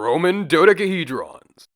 Roman Dodecahedrons.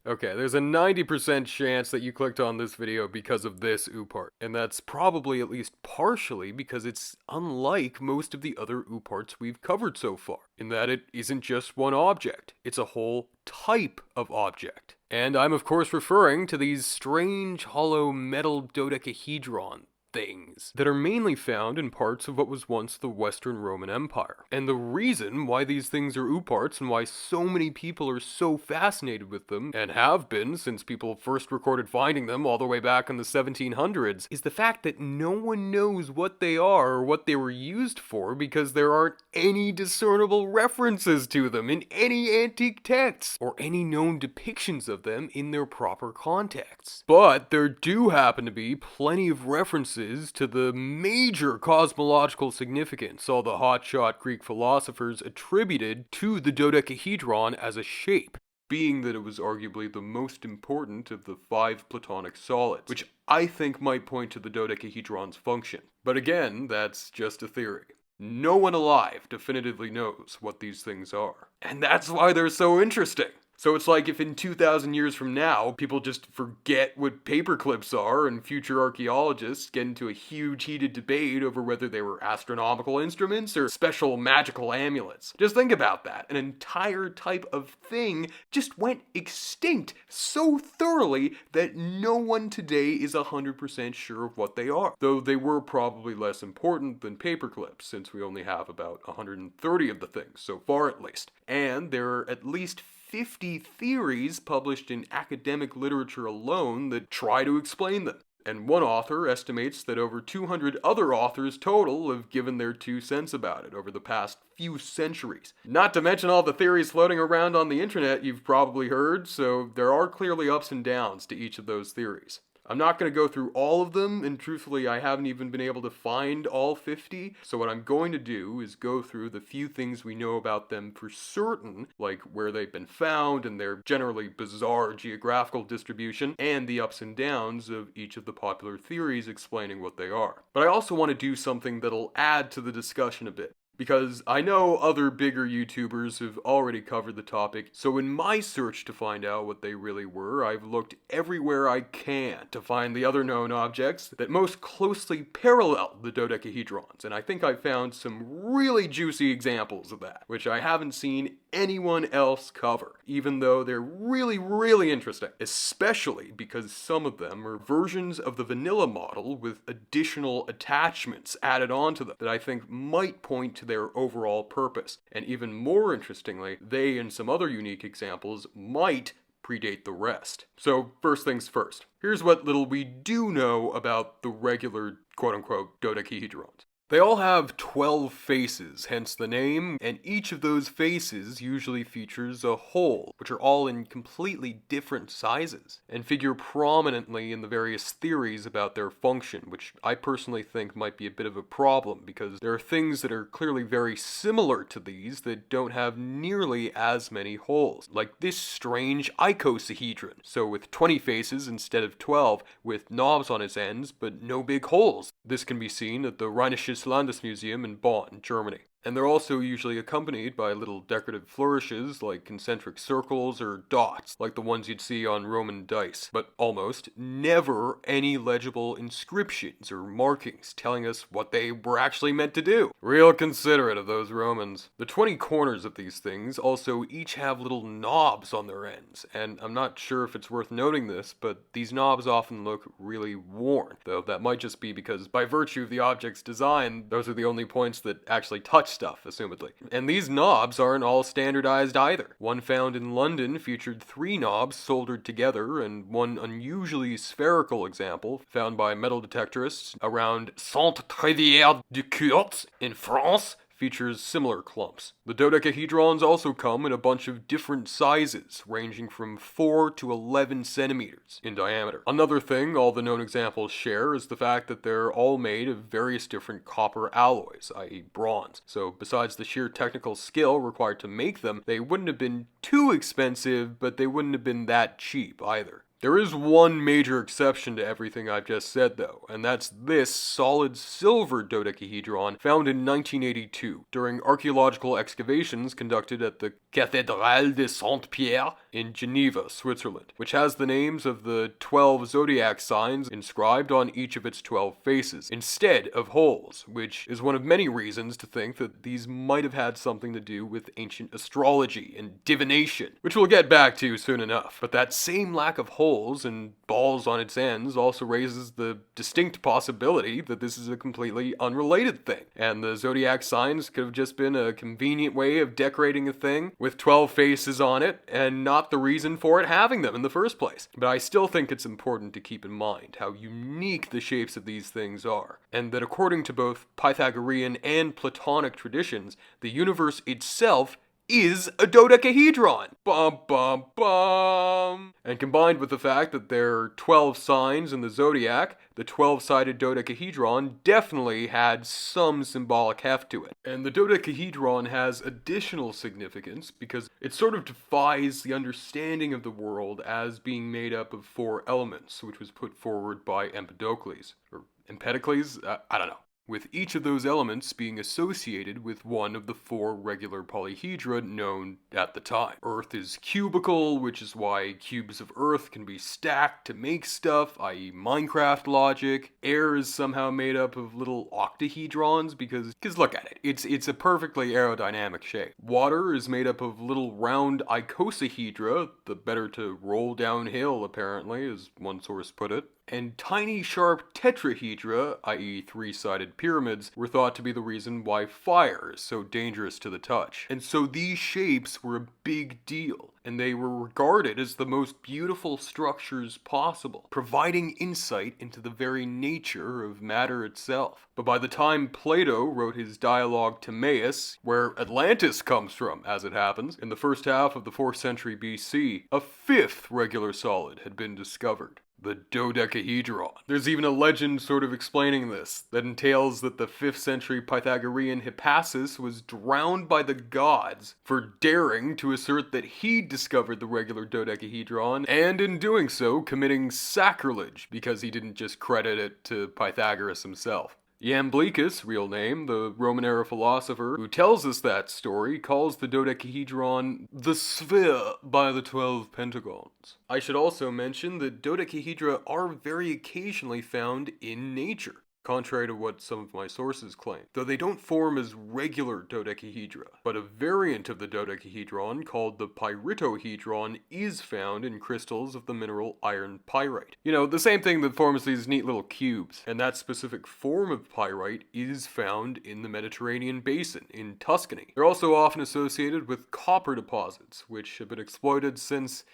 Okay, there's a 90% chance that you clicked on this video because of this OOPart, and that's probably at least partially because it's unlike most of the other OOParts we've covered so far, in that it isn't just one object, it's a whole type of object. And I'm of course referring to these strange hollow metal dodecahedron things that are mainly found in parts of what was once the Western Roman Empire. And the reason why these things are OOParts and why so many people are so fascinated with them, and have been since people first recorded finding them all the way back in the 1700s, is the fact that no one knows what they are or what they were used for because there aren't any discernible references to them in any antique texts or any known depictions of them in their proper contexts. But there do happen to be plenty of references to the major cosmological significance all the hotshot Greek philosophers attributed to the dodecahedron as a shape, being that it was arguably the most important of the 5 Platonic solids, which I think might point to the dodecahedron's function. But again, that's just a theory. No one alive definitively knows what these things are. And that's why they're so interesting. So it's like if in 2,000 years from now, people just forget what paperclips are and future archaeologists get into a huge heated debate over whether they were astronomical instruments or special magical amulets. Just think about that. An entire type of thing just went extinct so thoroughly that no one today is 100% sure of what they are. Though they were probably less important than paperclips, since we only have about 130 of the things, so far at least. And there are at least 50 theories published in academic literature alone that try to explain them. And one author estimates that over 200 other authors total have given their 2 cents about it over the past few centuries. Not to mention all the theories floating around on the internet you've probably heard, so there are clearly ups and downs to each of those theories. I'm not going to go through all of them, and truthfully I haven't even been able to find all 50, so what I'm going to do is go through the few things we know about them for certain, like where they've been found and their generally bizarre geographical distribution, and the ups and downs of each of the popular theories explaining what they are. But I also want to do something that'll add to the discussion a bit, because I know other bigger YouTubers have already covered the topic, so in my search to find out what they really were, I've looked everywhere I can to find the other known objects that most closely parallel the dodecahedrons, and I think I found some really juicy examples of that, which I haven't seen anyone else cover, even though they're really interesting, especially because some of them are versions of the vanilla model with additional attachments added onto them that I think might point to their overall purpose. And even more interestingly, they and some other unique examples might predate the rest. So first things first, here's what little we do know about the regular quote-unquote dodecahedrons. They all have 12 faces, hence the name, and each of those faces usually features a hole, which are all in completely different sizes, and figure prominently in the various theories about their function, which I personally think might be a bit of a problem, because there are things that are clearly very similar to these that don't have nearly as many holes, like this strange icosahedron, so with 20 faces instead of 12, with knobs on its ends, but no big holes. This can be seen at the Rheinisches Landesmuseum in Bonn, Germany. And they're also usually accompanied by little decorative flourishes like concentric circles or dots, like the ones you'd see on Roman dice, but almost never any legible inscriptions or markings telling us what they were actually meant to do. Real considerate of those Romans. The 20 corners of these things also each have little knobs on their ends, and I'm not sure if it's worth noting this, but these knobs often look really worn, though that might just be because by virtue of the object's design, those are the only points that actually touch stuff, assumedly. And these knobs aren't all standardized either. One found in London featured 3 knobs soldered together, and one unusually spherical example, found by metal detectorists around Saint-Trévière-du-Court in France, features similar clumps. The dodecahedrons also come in a bunch of different sizes, ranging from 4 to 11 centimeters in diameter. Another thing all the known examples share is the fact that they're all made of various different copper alloys, i.e. bronze. So besides the sheer technical skill required to make them, they wouldn't have been too expensive, but they wouldn't have been that cheap either. There is one major exception to everything I've just said though, and that's this solid silver dodecahedron found in 1982 during archaeological excavations conducted at the Cathédrale de Saint-Pierre in Geneva, Switzerland, which has the names of the 12 zodiac signs inscribed on each of its 12 faces, instead of holes, which is one of many reasons to think that these might have had something to do with ancient astrology and divination, which we'll get back to soon enough. But that same lack of holes and balls on its ends also raises the distinct possibility that this is a completely unrelated thing, and the zodiac signs could have just been a convenient way of decorating a thing with 12 faces on it, and not the reason for it having them in the first place. But I still think it's important to keep in mind how unique the shapes of these things are, and that according to both Pythagorean and Platonic traditions, the universe itself is a dodecahedron. Bum bum bum. And combined with the fact that there are 12 signs in the zodiac, the 12-sided dodecahedron definitely had some symbolic heft to it. And the dodecahedron has additional significance because it sort of defies the understanding of the world as being made up of 4 elements, which was put forward by Empedocles. Or Empedocles? I don't know. With each of those elements being associated with one of the 4 regular polyhedra known at the time. Earth is cubical, which is why cubes of Earth can be stacked to make stuff, i.e. Minecraft logic. Air is somehow made up of little octahedrons because look at it, it's a perfectly aerodynamic shape. Water is made up of little round icosahedra, the better to roll downhill apparently, as one source put it. And tiny sharp tetrahedra, i.e. 3-sided pyramids, were thought to be the reason why fire is so dangerous to the touch. And so these shapes were a big deal, and they were regarded as the most beautiful structures possible, providing insight into the very nature of matter itself. But by the time Plato wrote his dialogue Timaeus, where Atlantis comes from, as it happens, in the first half of the 4th century BC, a 5th regular solid had been discovered. The dodecahedron. There's even a legend sort of explaining this, that entails that the 5th century Pythagorean Hippasus was drowned by the gods for daring to assert that he discovered the regular dodecahedron, and in doing so committing sacrilege because he didn't just credit it to Pythagoras himself. Iamblichus, real name, the Roman-era philosopher who tells us that story, calls the dodecahedron the sphere by the 12 pentagons. I should also mention that dodecahedra are very occasionally found in nature, contrary to what some of my sources claim, though they don't form as regular dodecahedra. But a variant of the dodecahedron, called the pyritohedron, is found in crystals of the mineral iron pyrite. You know, the same thing that forms these neat little cubes. And that specific form of pyrite is found in the Mediterranean basin, in Tuscany. They're also often associated with copper deposits, which have been exploited since,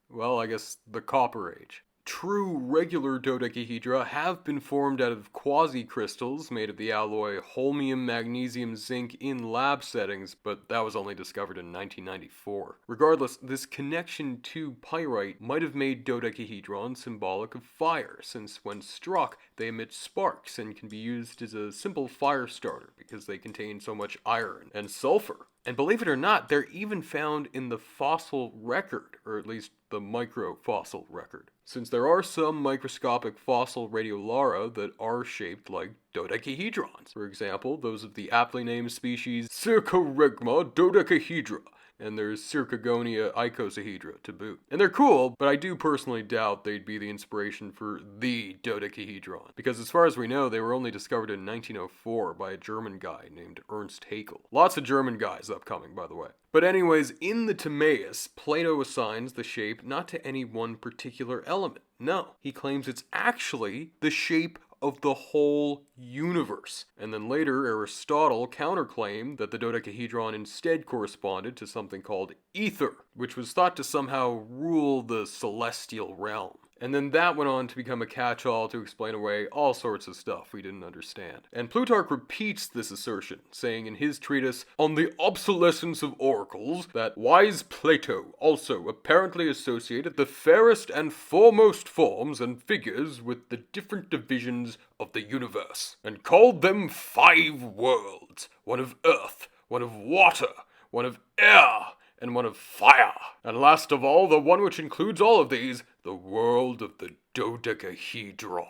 well, I guess, the Copper Age. True regular dodecahedra have been formed out of quasi-crystals made of the alloy holmium, magnesium, zinc in lab settings, but that was only discovered in 1994. Regardless, this connection to pyrite might have made dodecahedron symbolic of fire, since when struck, they emit sparks and can be used as a simple fire starter because they contain so much iron and sulfur. And believe it or not, they're even found in the fossil record, or at least the microfossil record, since there are some microscopic fossil radiolaria that are shaped like dodecahedrons. For example, those of the aptly named species Circaregma dodecahedra, and there's Circagonia icosahedra to boot. And they're cool, but I do personally doubt they'd be the inspiration for the dodecahedron, because as far as we know, they were only discovered in 1904 by a German guy named Ernst Haeckel. Lots of German guys upcoming, by the way. But anyways, in the Timaeus, Plato assigns the shape not to any one particular element. No, he claims it's actually the shape of the whole universe. And then later, Aristotle counterclaimed that the dodecahedron instead corresponded to something called ether, which was thought to somehow rule the celestial realm. And then that went on to become a catch-all to explain away all sorts of stuff we didn't understand. And Plutarch repeats this assertion, saying in his treatise On the Obsolescence of Oracles that wise Plato also apparently associated the fairest and foremost forms and figures with the different divisions of the universe, and called them 5 worlds, one of earth, one of water, one of air, and one of fire. And last of all, the one which includes all of these, the world of the Dodecahedron,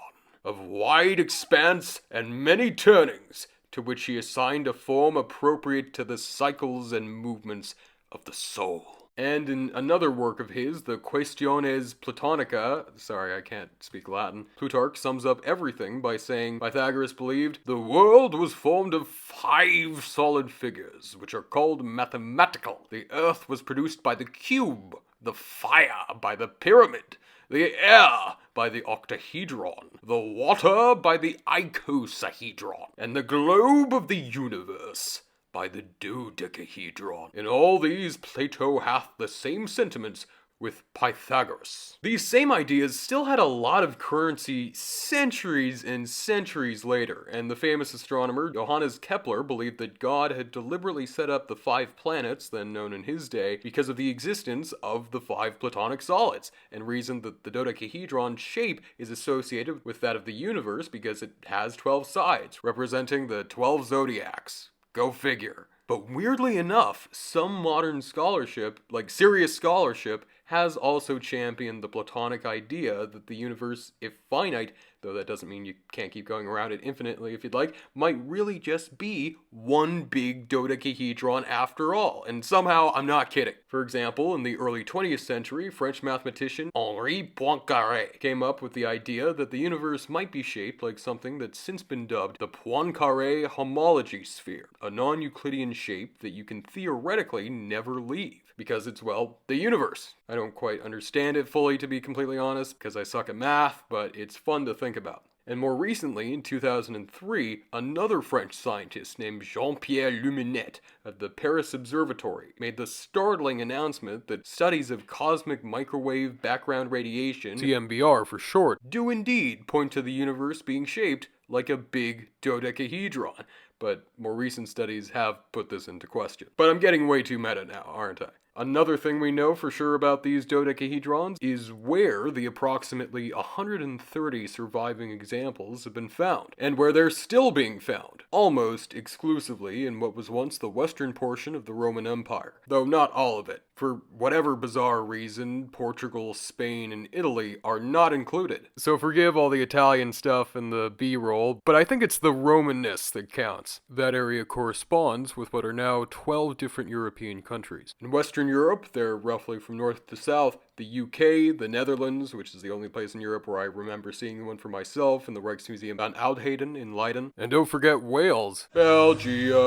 of wide expanse and many turnings, to which he assigned a form appropriate to the cycles and movements of the soul. And in another work of his, the Questiones Platonica, sorry, I can't speak Latin, Plutarch sums up everything by saying Pythagoras believed the world was formed of 5 solid figures, which are called mathematical. The earth was produced by the cube, the fire by the pyramid, the air by the octahedron, the water by the icosahedron, and the globe of the universe by the dodecahedron. In all these Plato hath the same sentiments with Pythagoras. These same ideas still had a lot of currency centuries and centuries later, and the famous astronomer Johannes Kepler believed that God had deliberately set up the 5 planets, then known in his day, because of the existence of the 5 Platonic solids, and reasoned that the dodecahedron shape is associated with that of the universe because it has 12 sides, representing the 12 zodiacs. Go figure. But weirdly enough, some modern scholarship, like serious scholarship, has also championed the Platonic idea that the universe, if finite, though that doesn't mean you can't keep going around it infinitely if you'd like, might really just be one big dodecahedron after all. And somehow, I'm not kidding. For example, in the early 20th century, French mathematician Henri Poincaré came up with the idea that the universe might be shaped like something that's since been dubbed the Poincaré homology sphere, a non-Euclidean shape that you can theoretically never leave. Because it's, well, the universe. I don't quite understand it fully, to be completely honest, because I suck at math, but it's fun to think about. And more recently, in 2003, another French scientist named Jean-Pierre Luminet of the Paris Observatory made the startling announcement that studies of cosmic microwave background radiation, CMBR for short, do indeed point to the universe being shaped like a big dodecahedron. But more recent studies have put this into question. But I'm getting way too meta now, aren't I? Another thing we know for sure about these dodecahedrons is where the approximately 130 surviving examples have been found, and where they're still being found, almost exclusively in what was once the western portion of the Roman Empire, though not all of it. For whatever bizarre reason, Portugal, Spain, and Italy are not included. So forgive all the Italian stuff and the B-roll, but I think it's the Romanness that counts. That area corresponds with what are now 12 different European countries. In Western Europe, they're roughly from north to south, the UK, the Netherlands, which is the only place in Europe where I remember seeing one for myself, in the Rijksmuseum van Oudheden in Leiden. And don't forget Wales, Belgium,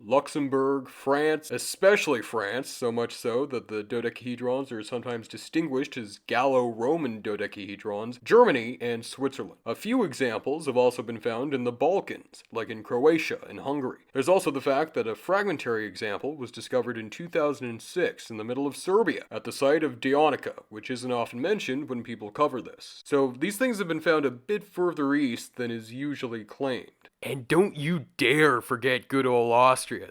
Luxembourg, France, especially France, so much so that the dodecahedrons are sometimes distinguished as Gallo-Roman dodecahedrons, Germany, and Switzerland. A few examples have also been found in the Balkans, like in Croatia and Hungary. There's also the fact that a fragmentary example was discovered in 2006 in the middle of Serbia, at the site of Dionica, which isn't often mentioned when people cover this. So these things have been found a bit further east than is usually claimed. And don't you dare forget good old Austria.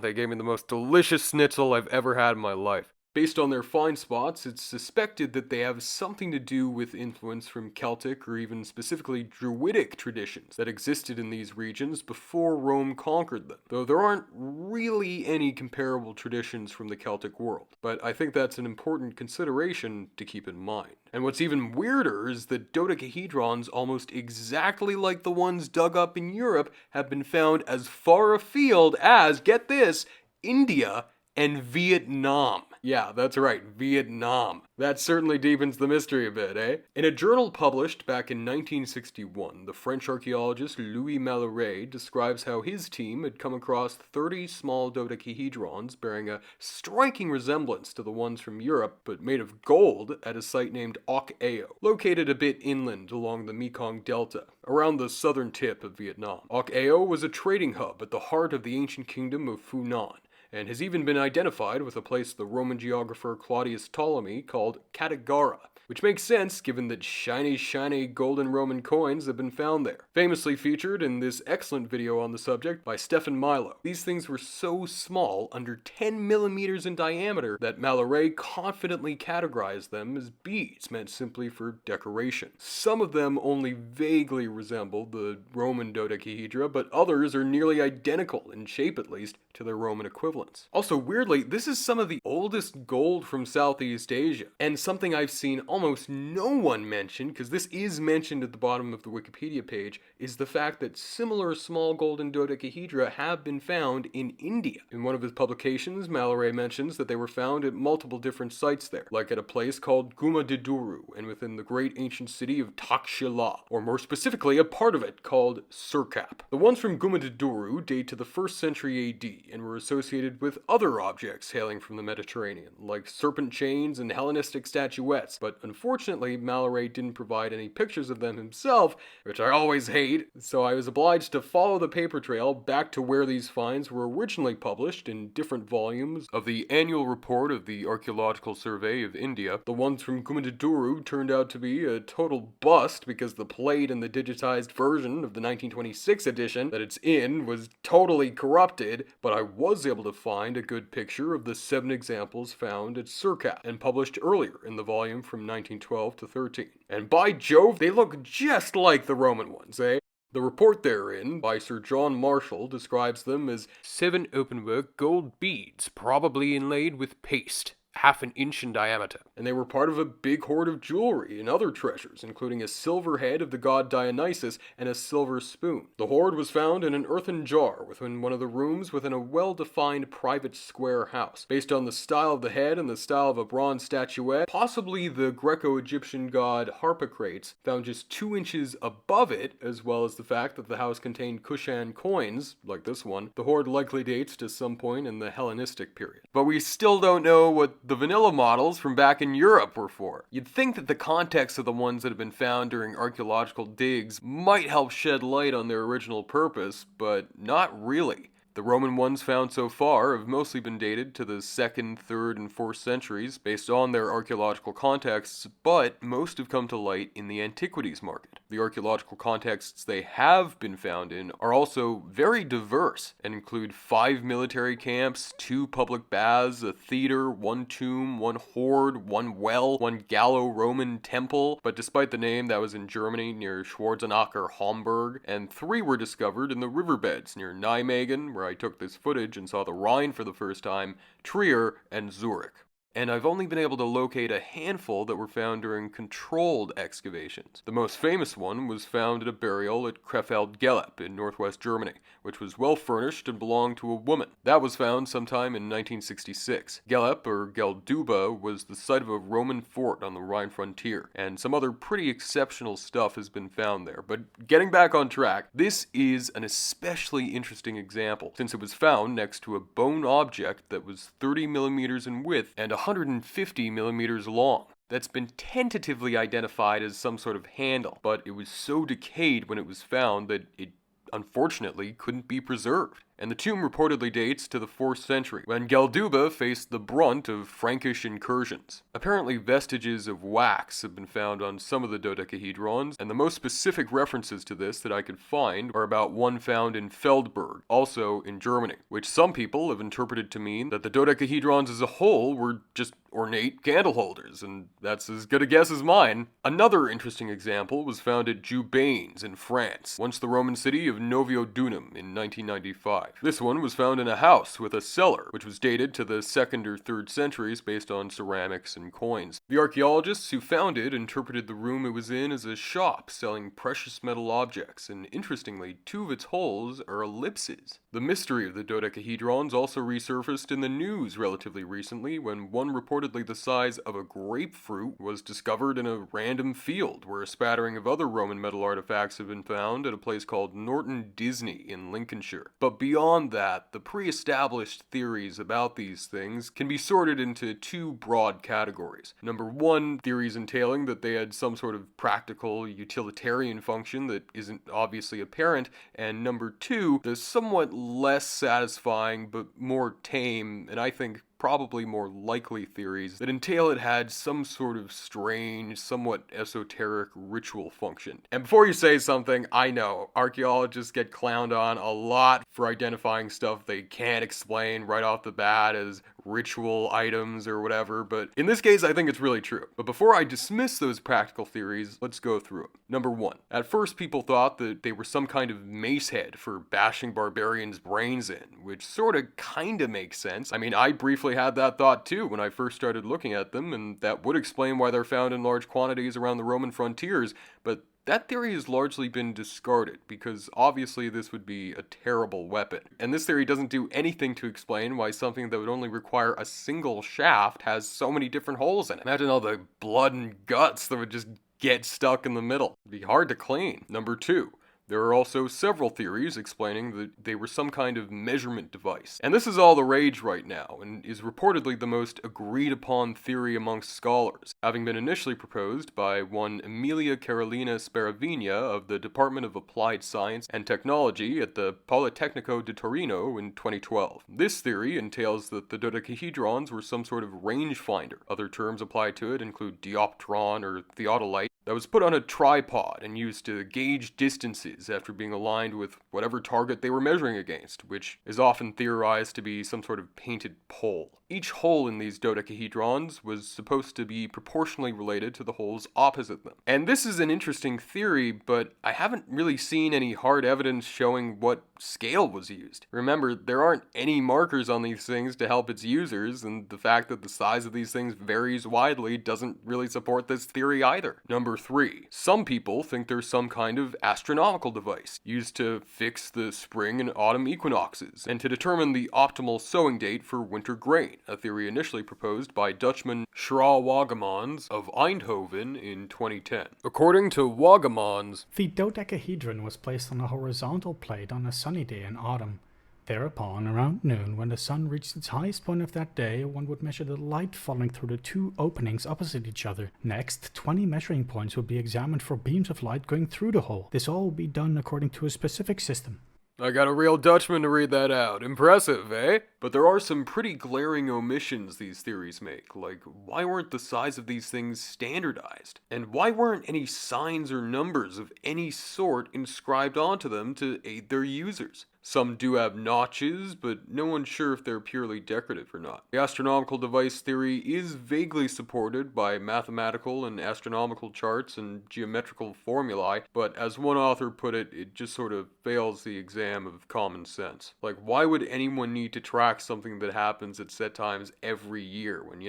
They gave me the most delicious schnitzel I've ever had in my life. Based on their find spots, it's suspected that they have something to do with influence from Celtic or even specifically Druidic traditions that existed in these regions before Rome conquered them, though there aren't really any comparable traditions from the Celtic world. But I think that's an important consideration to keep in mind. And what's even weirder is that dodecahedrons almost exactly like the ones dug up in Europe have been found as far afield as, get this, India and Vietnam. Yeah, that's right, Vietnam. That certainly deepens the mystery a bit, eh? In a journal published back in 1961, the French archaeologist Louis Malloret describes how his team had come across 30 small dodecahedrons bearing a striking resemblance to the ones from Europe, but made of gold at a site named Oc Ao, located a bit inland along the Mekong Delta, around the southern tip of Vietnam. Oc Ao was a trading hub at the heart of the ancient kingdom of Funan, and has even been identified with a place the Roman geographer Claudius Ptolemy called Catagara, which makes sense given that shiny golden Roman coins have been found there. Famously featured in this excellent video on the subject by Stefan Milo. These things were so small, under 10 millimeters in diameter, that Malloret confidently categorized them as beads meant simply for decoration. Some of them only vaguely resemble the Roman dodecahedra, but others are nearly identical, in shape at least, to their Roman equivalents. Also, weirdly, this is some of the oldest gold from Southeast Asia, and something I've seen almost no one mention, because this is mentioned at the bottom of the Wikipedia page, is the fact that similar small golden dodecahedra have been found in India. In one of his publications, Mallory mentions that they were found at multiple different sites there, like at a place called Gumadiduru, and within the great ancient city of Takshila, or more specifically, a part of it called Sirkap. The ones from Gumadiduru date to the 1st century AD, and were associated with other objects hailing from the Mediterranean, like serpent chains and Hellenistic statuettes, but unfortunately, Mallory didn't provide any pictures of them himself, which I always hate, so I was obliged to follow the paper trail back to where these finds were originally published in different volumes of the annual report of the Archaeological Survey of India. The ones from Gumadiduru turned out to be a total bust because the plate in the digitized version of the 1926 edition that it's in was totally corrupted, but I was able to find a good picture of the 7 examples found at Sirkap and published earlier in the volume from 1912 to 13. And by Jove, they look just like the Roman ones, eh? The report therein, by Sir John Marshall, describes them as 7 openwork gold beads, probably inlaid with paste, half an inch in diameter, and they were part of a big hoard of jewelry and other treasures, including a silver head of the god Dionysus and a silver spoon. The hoard was found in an earthen jar within one of the rooms within a well-defined private square house. Based on the style of the head and the style of a bronze statuette, possibly the Greco-Egyptian god Harpocrates, found just 2 inches above it, as well as the fact that the house contained Kushan coins, like this one, the hoard likely dates to some point in the Hellenistic period. But we still don't know what the vanilla models from back in Europe were for. You'd think that the context of the ones that have been found during archaeological digs might help shed light on their original purpose, but not really. The Roman ones found so far have mostly been dated to the 2nd, 3rd, and 4th centuries based on their archaeological contexts, but most have come to light in the antiquities market. The archaeological contexts they have been found in are also very diverse and include 5 military camps, 2 public baths, a theater, 1 tomb, 1 hoard, 1 well, 1 Gallo-Roman temple, but despite the name, that was in Germany near Schwarzenegger, Homburg, and 3 were discovered in the riverbeds near Nijmegen, where I took this footage and saw the Rhine for the first time, Trier, and Zurich. And I've only been able to locate a handful that were found during controlled excavations. The most famous one was found at a burial at Krefeld-Gelep in northwest Germany, which was well furnished and belonged to a woman. That was found sometime in 1966. Gelep, or Gelduba, was the site of a Roman fort on the Rhine frontier, and some other pretty exceptional stuff has been found there. But getting back on track, this is an especially interesting example, since it was found next to a bone object that was 30 millimeters in width and 150 millimeters long. That's been tentatively identified as some sort of handle, but it was so decayed when it was found that it unfortunately couldn't be preserved. And the tomb reportedly dates to the 4th century, when Gelduba faced the brunt of Frankish incursions. Apparently vestiges of wax have been found on some of the dodecahedrons, and the most specific references to this that I could find are about one found in Feldberg, also in Germany, which some people have interpreted to mean that the dodecahedrons as a whole were just ornate candle holders, and that's as good a guess as mine. Another interesting example was found at Jubanes in France, once the Roman city of Noviodunum in 1995. This one was found in a house with a cellar, which was dated to the 2nd or 3rd centuries based on ceramics and coins. The archaeologists who found it interpreted the room it was in as a shop selling precious metal objects, and interestingly, 2 of its holes are ellipses. The mystery of the dodecahedrons also resurfaced in the news relatively recently when one reportedly the size of a grapefruit was discovered in a random field, where a spattering of other Roman metal artifacts have been found at a place called Norton Disney in Lincolnshire. But beyond that, the pre-established theories about these things can be sorted into 2 broad categories. Number 1, theories entailing that they had some sort of practical, utilitarian function that isn't obviously apparent, and number 2, the somewhat less satisfying but more tame, and I think probably more likely theories that entail it had some sort of strange, somewhat esoteric ritual function. And before you say something, I know, archaeologists get clowned on a lot for identifying stuff they can't explain right off the bat as ritual items or whatever, but in this case I think it's really true. But before I dismiss those practical theories, let's go through them. Number 1. At first people thought that they were some kind of mace head for bashing barbarians' brains in, which sorta kinda makes sense. I mean, I briefly had that thought too when I first started looking at them, and that would explain why they're found in large quantities around the Roman frontiers, but that theory has largely been discarded because obviously this would be a terrible weapon. And this theory doesn't do anything to explain why something that would only require a single shaft has so many different holes in it. Imagine all the blood and guts that would just get stuck in the middle. It'd be hard to clean. Number 2. There are also several theories explaining that they were some kind of measurement device. And this is all the rage right now, and is reportedly the most agreed upon theory amongst scholars, having been initially proposed by one Emilia Carolina Sparavigna of the Department of Applied Science and Technology at the Politecnico di Torino in 2012. This theory entails that the dodecahedrons were some sort of rangefinder. Other terms applied to it include dioptron or theodolite, that was put on a tripod and used to gauge distances after being aligned with whatever target they were measuring against, which is often theorized to be some sort of painted pole. Each hole in these dodecahedrons was supposed to be proportionally related to the holes opposite them. And this is an interesting theory, but I haven't really seen any hard evidence showing what scale was used. Remember, there aren't any markers on these things to help its users, and the fact that the size of these things varies widely doesn't really support this theory either. Number 3. Some people think there's some kind of astronomical device used to fix the spring and autumn equinoxes, and to determine the optimal sowing date for winter grain, a theory initially proposed by Dutchman Schra Wagemans of Eindhoven in 2010. According to Wagemans, the dodecahedron was placed on a horizontal plate on a sunny day in autumn. Thereupon, around noon, when the sun reached its highest point of that day, one would measure the light falling through the two openings opposite each other. Next, 20 measuring points would be examined for beams of light going through the hole. This all would be done according to a specific system. I got a real Dutchman to read that out. Impressive, eh? But there are some pretty glaring omissions these theories make, like why weren't the size of these things standardized? And why weren't any signs or numbers of any sort inscribed onto them to aid their users? Some do have notches, but no one's sure if they're purely decorative or not. The astronomical device theory is vaguely supported by mathematical and astronomical charts and geometrical formulae, but as one author put it, it just sort of fails the exam of common sense. Like, why would anyone need to track something that happens at set times every year when,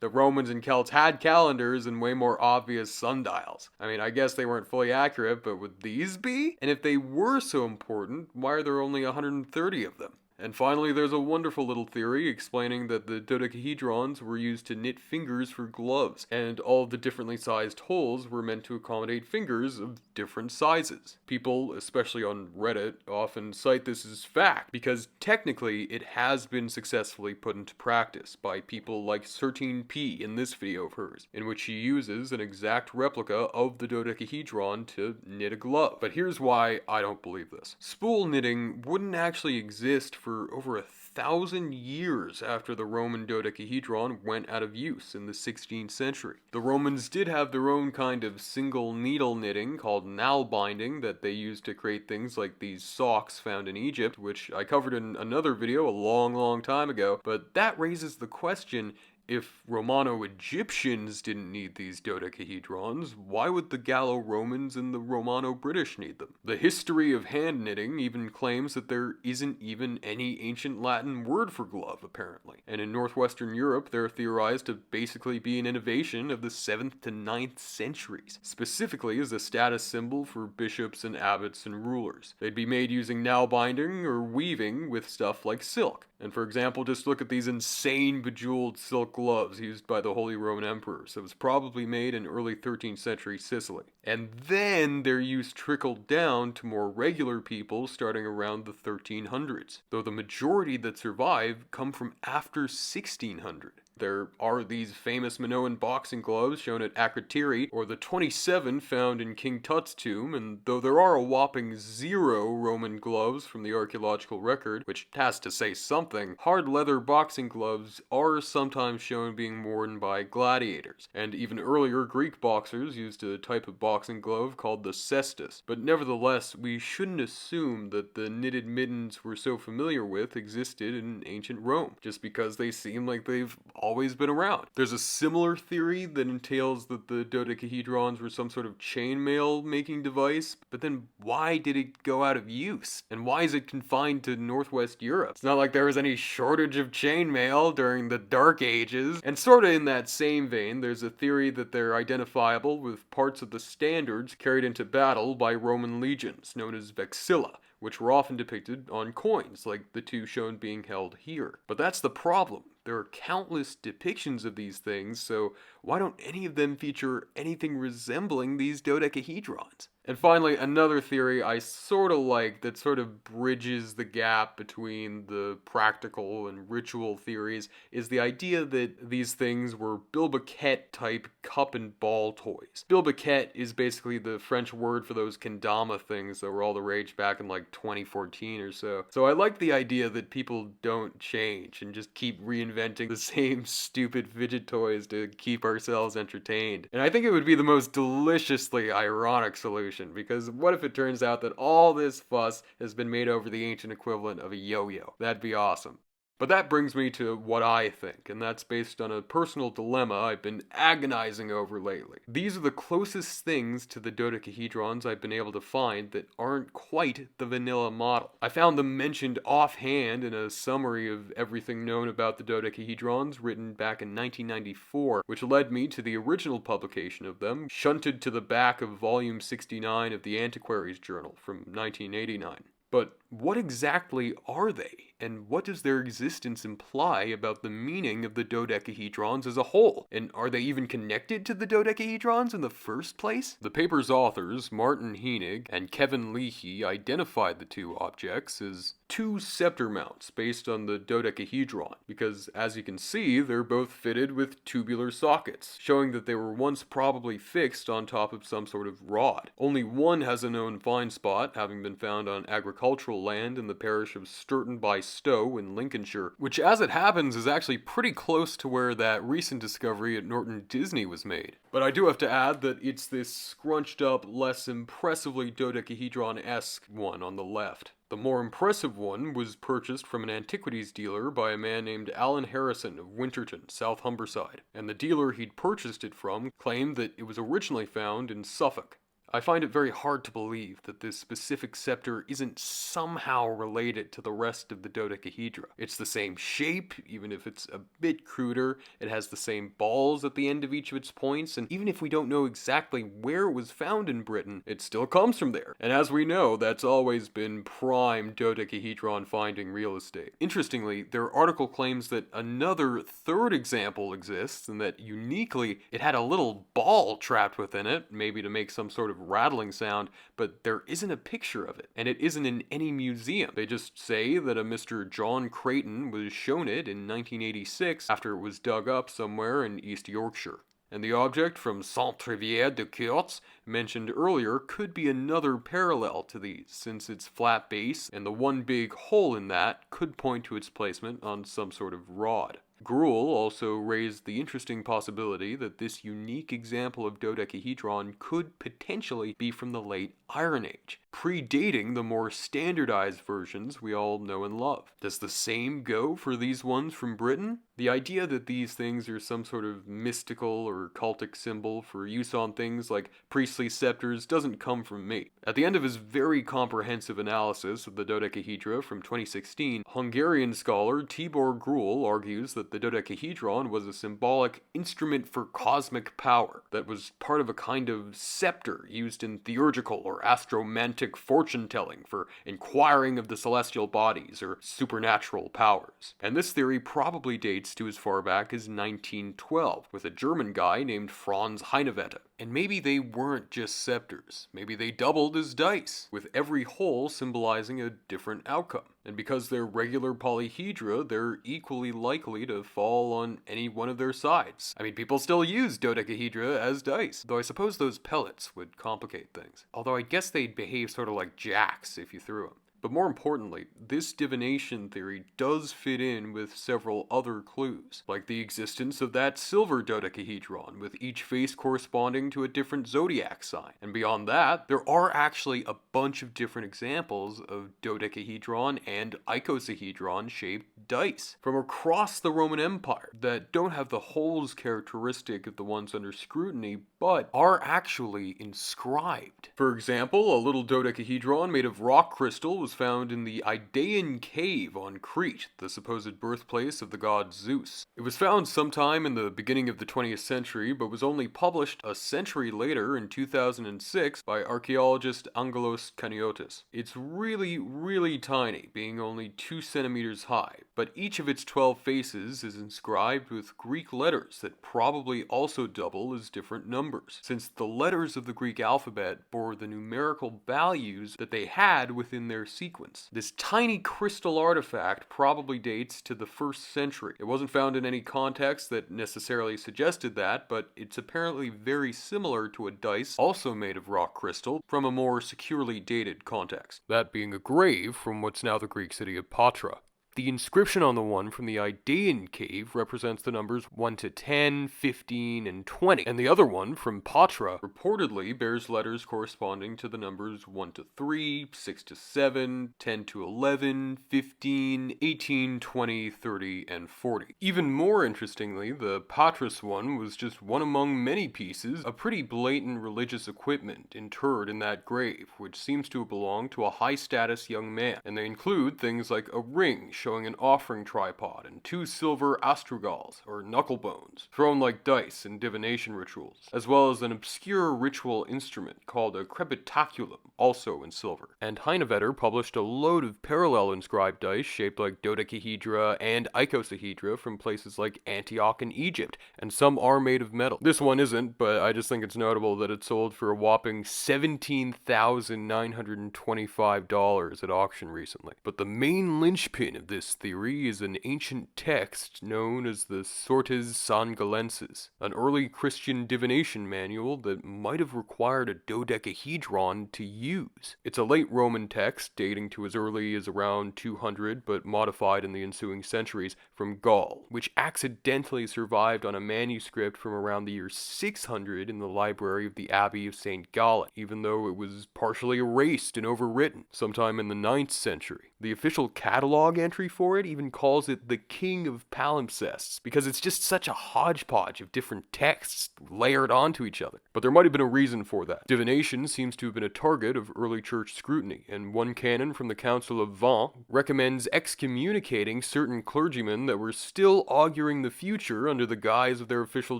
the Romans and Celts had calendars and way more obvious sundials? I mean, I guess they weren't fully accurate, but would these be? And if they were so important, why are there only 130 of them? And finally, there's a wonderful little theory explaining that the dodecahedrons were used to knit fingers for gloves, and all of the differently sized holes were meant to accommodate fingers of different sizes. People, especially on Reddit, often cite this as fact, because technically it has been successfully put into practice by people like Certine in this video of hers, in which she uses an exact replica of the dodecahedron to knit a glove. But here's why I don't believe this. Spool knitting wouldn't actually exist for over 1,000 years after the Roman dodecahedron went out of use in the 16th century. The Romans did have their own kind of single needle knitting called nail binding that they used to create things like these socks found in Egypt, which I covered in another video a long time ago, but that raises the question, if Romano-Egyptians didn't need these dodecahedrons, why would the Gallo-Romans and the Romano-British need them? The history of hand knitting even claims that there isn't even any ancient Latin word for glove, apparently. And in northwestern Europe, they're theorized to basically be an innovation of the 7th to 9th centuries, specifically as a status symbol for bishops and abbots and rulers. They'd be made using nail binding or weaving with stuff like silk. And for example, just look at these insane bejeweled silk gloves used by the Holy Roman Emperors. It was probably made in early 13th century Sicily. And then their use trickled down to more regular people starting around the 1300s, though the majority that survive come from after 1600. There are these famous Minoan boxing gloves shown at Akrotiri, or the 27 found in King Tut's tomb, and though there are a whopping 0 Roman gloves from the archaeological record, which has to say something, hard leather boxing gloves are sometimes shown being worn by gladiators, and even earlier Greek boxers used a type of boxing glove called the cestus. But nevertheless, we shouldn't assume that the knitted mittens we're so familiar with existed in ancient Rome, just because they seem like they've always been around. There's a similar theory that entails that the dodecahedrons were some sort of chainmail making device, but then why did it go out of use? And why is it confined to Northwest Europe? It's not like there was any shortage of chainmail during the Dark Ages. And sorta in that same vein, there's a theory that they're identifiable with parts of the standards carried into battle by Roman legions, known as vexilla, which were often depicted on coins, like the two shown being held here. But that's the problem. There are countless depictions of these things, so why don't any of them feature anything resembling these dodecahedrons? And finally, another theory I sort of like that sort of bridges the gap between the practical and ritual theories is the idea that these things were bilboquette type cup and ball toys. Bilboquette is basically the French word for those kendama things that were all the rage back in like 2014 or so. So I like the idea that people don't change and just keep reinventing the same stupid fidget toys to keep ourselves entertained. And I think it would be the most deliciously ironic solution, because what if it turns out that all this fuss has been made over the ancient equivalent of a yo-yo? That'd be awesome. But that brings me to what I think, and that's based on a personal dilemma I've been agonizing over lately. These are the closest things to the dodecahedrons I've been able to find that aren't quite the vanilla model. I found them mentioned offhand in a summary of everything known about the dodecahedrons written back in 1994, which led me to the original publication of them, shunted to the back of volume 69 of the Antiquaries Journal from 1989. But what exactly are they, and what does their existence imply about the meaning of the dodecahedrons as a whole? And are they even connected to the dodecahedrons in the first place? The paper's authors, Martin Hienig and Kevin Leahy, identified the two objects as two scepter mounts based on the dodecahedron, because as you can see, they're both fitted with tubular sockets, showing that they were once probably fixed on top of some sort of rod. Only one has a known find spot, having been found on agricultural land in the parish of Sturton by Stow in Lincolnshire, which as it happens is actually pretty close to where that recent discovery at Norton Disney was made. But I do have to add that it's this scrunched up, less impressively dodecahedron-esque one on the left. The more impressive one was purchased from an antiquities dealer by a man named Alan Harrison of Winterton, South Humberside, and the dealer he'd purchased it from claimed that it was originally found in Suffolk. I find it very hard to believe that this specific scepter isn't somehow related to the rest of the dodecahedra. It's the same shape, even if it's a bit cruder. It has the same balls at the end of each of its points, and even if we don't know exactly where it was found in Britain, it still comes from there. And as we know, that's always been prime dodecahedron finding real estate. Interestingly, their article claims that another third example exists, and that uniquely, it had a little ball trapped within it, maybe to make some sort of rattling sound, but there isn't a picture of it, and it isn't in any museum. They just say that a Mr. John Creighton was shown it in 1986 after it was dug up somewhere in East Yorkshire. And the object from Saint-Trivier-de-Courts mentioned earlier could be another parallel to these, since its flat base and the one big hole in that could point to its placement on some sort of rod. Gruel also raised the interesting possibility that this unique example of dodecahedron could potentially be from the late Iron Age, predating the more standardized versions we all know and love. Does the same go for these ones from Britain? The idea that these things are some sort of mystical or cultic symbol for use on things like priestly scepters doesn't come from me. At the end of his very comprehensive analysis of the dodecahedra from 2016, Hungarian scholar Tibor Gruel argues that the dodecahedron was a symbolic instrument for cosmic power that was part of a kind of scepter used in theurgical or astromantic fortune-telling for inquiring of the celestial bodies or supernatural powers. And this theory probably dates dates to as far back as 1912, with a German guy named Franz Heinewette. And maybe they weren't just scepters. Maybe they doubled as dice, with every hole symbolizing a different outcome. And because they're regular polyhedra, they're equally likely to fall on any one of their sides. I mean, people still use dodecahedra as dice, though I suppose those pellets would complicate things. Although I guess they'd behave sort of like jacks if you threw them. But more importantly, this divination theory does fit in with several other clues, like the existence of that silver dodecahedron, with each face corresponding to a different zodiac sign. And beyond that, there are actually a bunch of different examples of dodecahedron and icosahedron shaped dice from across the Roman Empire that don't have the holes characteristic of the ones under scrutiny, but are actually inscribed. For example, a little dodecahedron made of rock crystal was found in the Idaean cave on Crete, the supposed birthplace of the god Zeus. It was found sometime in the beginning of the 20th century, but was only published a century later in 2006 by archaeologist Angelos Kaniotis. It's really tiny, being only 2 centimeters high, but each of its 12 faces is inscribed with Greek letters that probably also double as different numbers, since the letters of the Greek alphabet bore the numerical values that they had within their sequence. This tiny crystal artifact probably dates to the 1st century. It wasn't found in any context that necessarily suggested that, but it's apparently very similar to a dice also made of rock crystal from a more securely dated context, that being a grave from what's now the Greek city of Patra. The inscription on the one from the Idaean cave represents the numbers 1 to 10, 15, and 20, and the other one from Patra reportedly bears letters corresponding to the numbers 1 to 3, 6 to 7, 10 to 11, 15, 18, 20, 30, and 40. Even more interestingly, the Patras one was just one among many pieces of pretty blatant religious equipment interred in that grave, which seems to have belonged to a high-status young man, and they include things like a ring showing an offering tripod and 2 silver astragals, or knuckle bones, thrown like dice in divination rituals, as well as an obscure ritual instrument called a crepitaculum, also in silver. And Heinevetter published a load of parallel inscribed dice shaped like dodecahedra and icosahedra from places like Antioch and Egypt, and some are made of metal. This one isn't, but I just think it's notable that it sold for a whopping $17,925 at auction recently. But the main linchpin of this theory is an ancient text known as the Sortes Sangalenses, an early Christian divination manual that might have required a dodecahedron to use. It's a late Roman text dating to as early as around 200 but modified in the ensuing centuries from Gaul, which accidentally survived on a manuscript from around the year 600 in the library of the Abbey of St. Gallen, even though it was partially erased and overwritten sometime in the 9th century. The official catalog entry for it even calls it the King of Palimpsests, because it's just such a hodgepodge of different texts layered onto each other. But there might have been a reason for that. Divination seems to have been a target of early church scrutiny, and one canon from the Council of Vannes recommends excommunicating certain clergymen that were still auguring the future under the guise of their official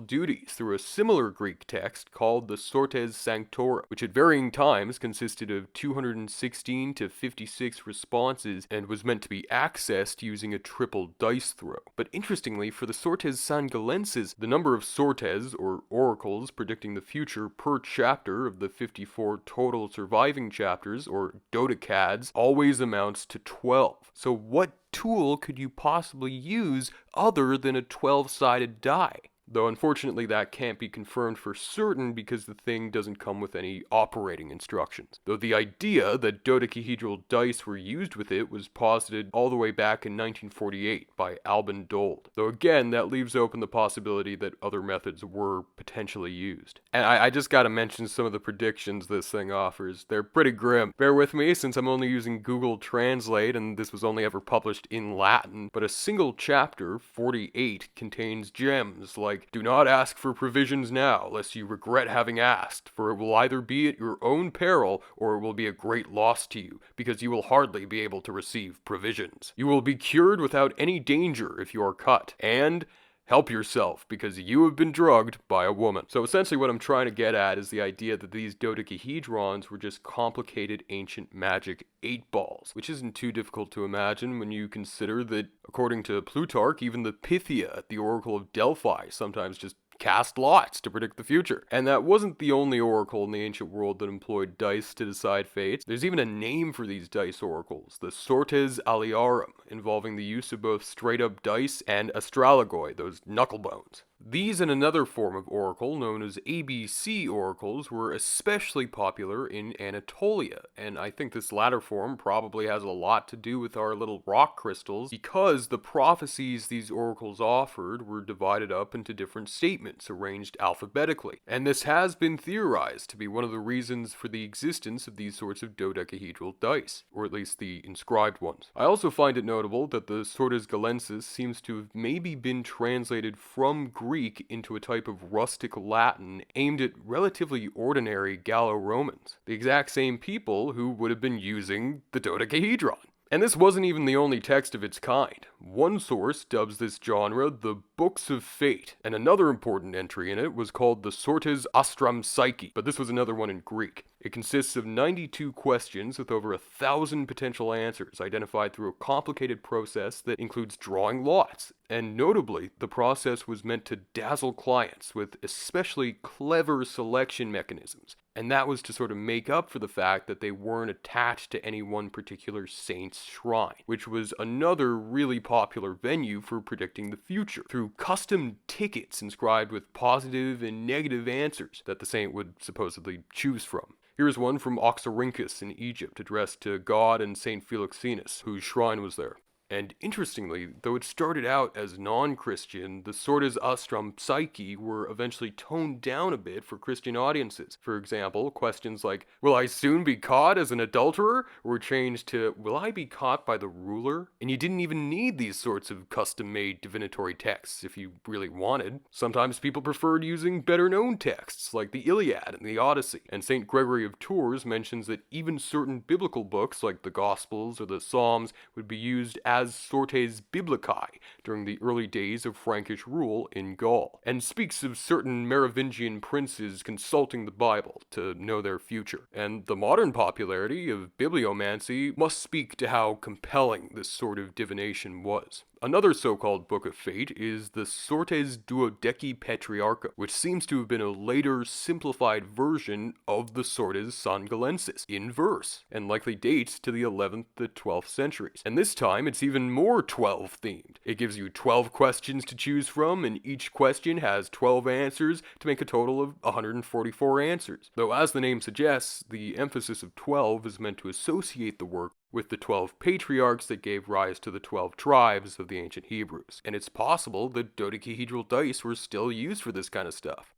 duties through a similar Greek text called the Sortes Sanctora, which at varying times consisted of 216 to 56 responses and was meant to be accessed using a triple dice throw. But interestingly, for the Sortes Sangalenses, the number of sortes, or oracles predicting the future per chapter of the 54 total surviving chapters, or dodecads, always amounts to 12. So what tool could you possibly use other than a 12-sided die? Though unfortunately that can't be confirmed for certain because the thing doesn't come with any operating instructions. Though the idea that dodecahedral dice were used with it was posited all the way back in 1948 by Albin Dold. Though again, that leaves open the possibility that other methods were potentially used. And I just gotta mention some of the predictions this thing offers. They're pretty grim. Bear with me since I'm only using Google Translate and this was only ever published in Latin, but a single chapter, 48, contains gems like, "Do not ask for provisions now, lest you regret having asked, for it will either be at your own peril, or it will be a great loss to you, because you will hardly be able to receive provisions. You will be cured without any danger if you are cut, and help yourself because you have been drugged by a woman. So essentially what I'm trying to get at is the idea that these dodecahedrons were just complicated ancient magic 8-balls, which isn't too difficult to imagine when you consider that, according to Plutarch, even the Pythia at the Oracle of Delphi sometimes just cast lots to predict the future. And that wasn't the only oracle in the ancient world that employed dice to decide fates. There's even a name for these dice oracles, the sortes aliarum, involving the use of both straight-up dice and astralogoi, those knuckle bones. These and another form of oracle, known as ABC oracles, were especially popular in Anatolia, and I think this latter form probably has a lot to do with our little rock crystals, because the prophecies these oracles offered were divided up into different statements, arranged alphabetically, and this has been theorized to be one of the reasons for the existence of these sorts of dodecahedral dice, or at least the inscribed ones. I also find it notable that the sortes galensis seems to have maybe been translated from Greek into a type of rustic Latin aimed at relatively ordinary Gallo-Romans, the exact same people who would have been using the dodecahedron. And this wasn't even the only text of its kind. One source dubs this genre the Books of Fate, and another important entry in it was called the Sortes Astram Psyche, but this was another one in Greek. It consists of 92 questions with over 1,000 potential answers identified through a complicated process that includes drawing lots. And notably, the process was meant to dazzle clients with especially clever selection mechanisms. And that was to sort of make up for the fact that they weren't attached to any one particular saint's shrine, which was another really popular venue for predicting the future, through custom tickets inscribed with positive and negative answers that the saint would supposedly choose from. Here's one from Oxyrhynchus in Egypt, addressed to God and Saint Philoxenus, whose shrine was there. And interestingly, though it started out as non-Christian, the Sortes Astram Psyche were eventually toned down a bit for Christian audiences. For example, questions like, will I soon be caught as an adulterer? Were changed to, will I be caught by the ruler? And you didn't even need these sorts of custom-made divinatory texts if you really wanted. Sometimes people preferred using better-known texts, like the Iliad and the Odyssey. And St. Gregory of Tours mentions that even certain biblical books, like the Gospels or the Psalms, would be used as sortes biblicae during the early days of Frankish rule in Gaul, and speaks of certain Merovingian princes consulting the Bible to know their future. And the modern popularity of bibliomancy must speak to how compelling this sort of divination was. Another so-called Book of Fate is the Sortes Duodecipatriarcha, which seems to have been a later, simplified version of the Sortes Sangalensis, in verse, and likely dates to the 11th to 12th centuries. And this time, it's even more 12-themed. It gives you 12 questions to choose from, and each question has 12 answers to make a total of 144 answers. Though, as the name suggests, the emphasis of 12 is meant to associate the work with the 12 patriarchs that gave rise to the 12 tribes of the ancient Hebrews. And it's possible that dodecahedral dice were still used for this kind of stuff.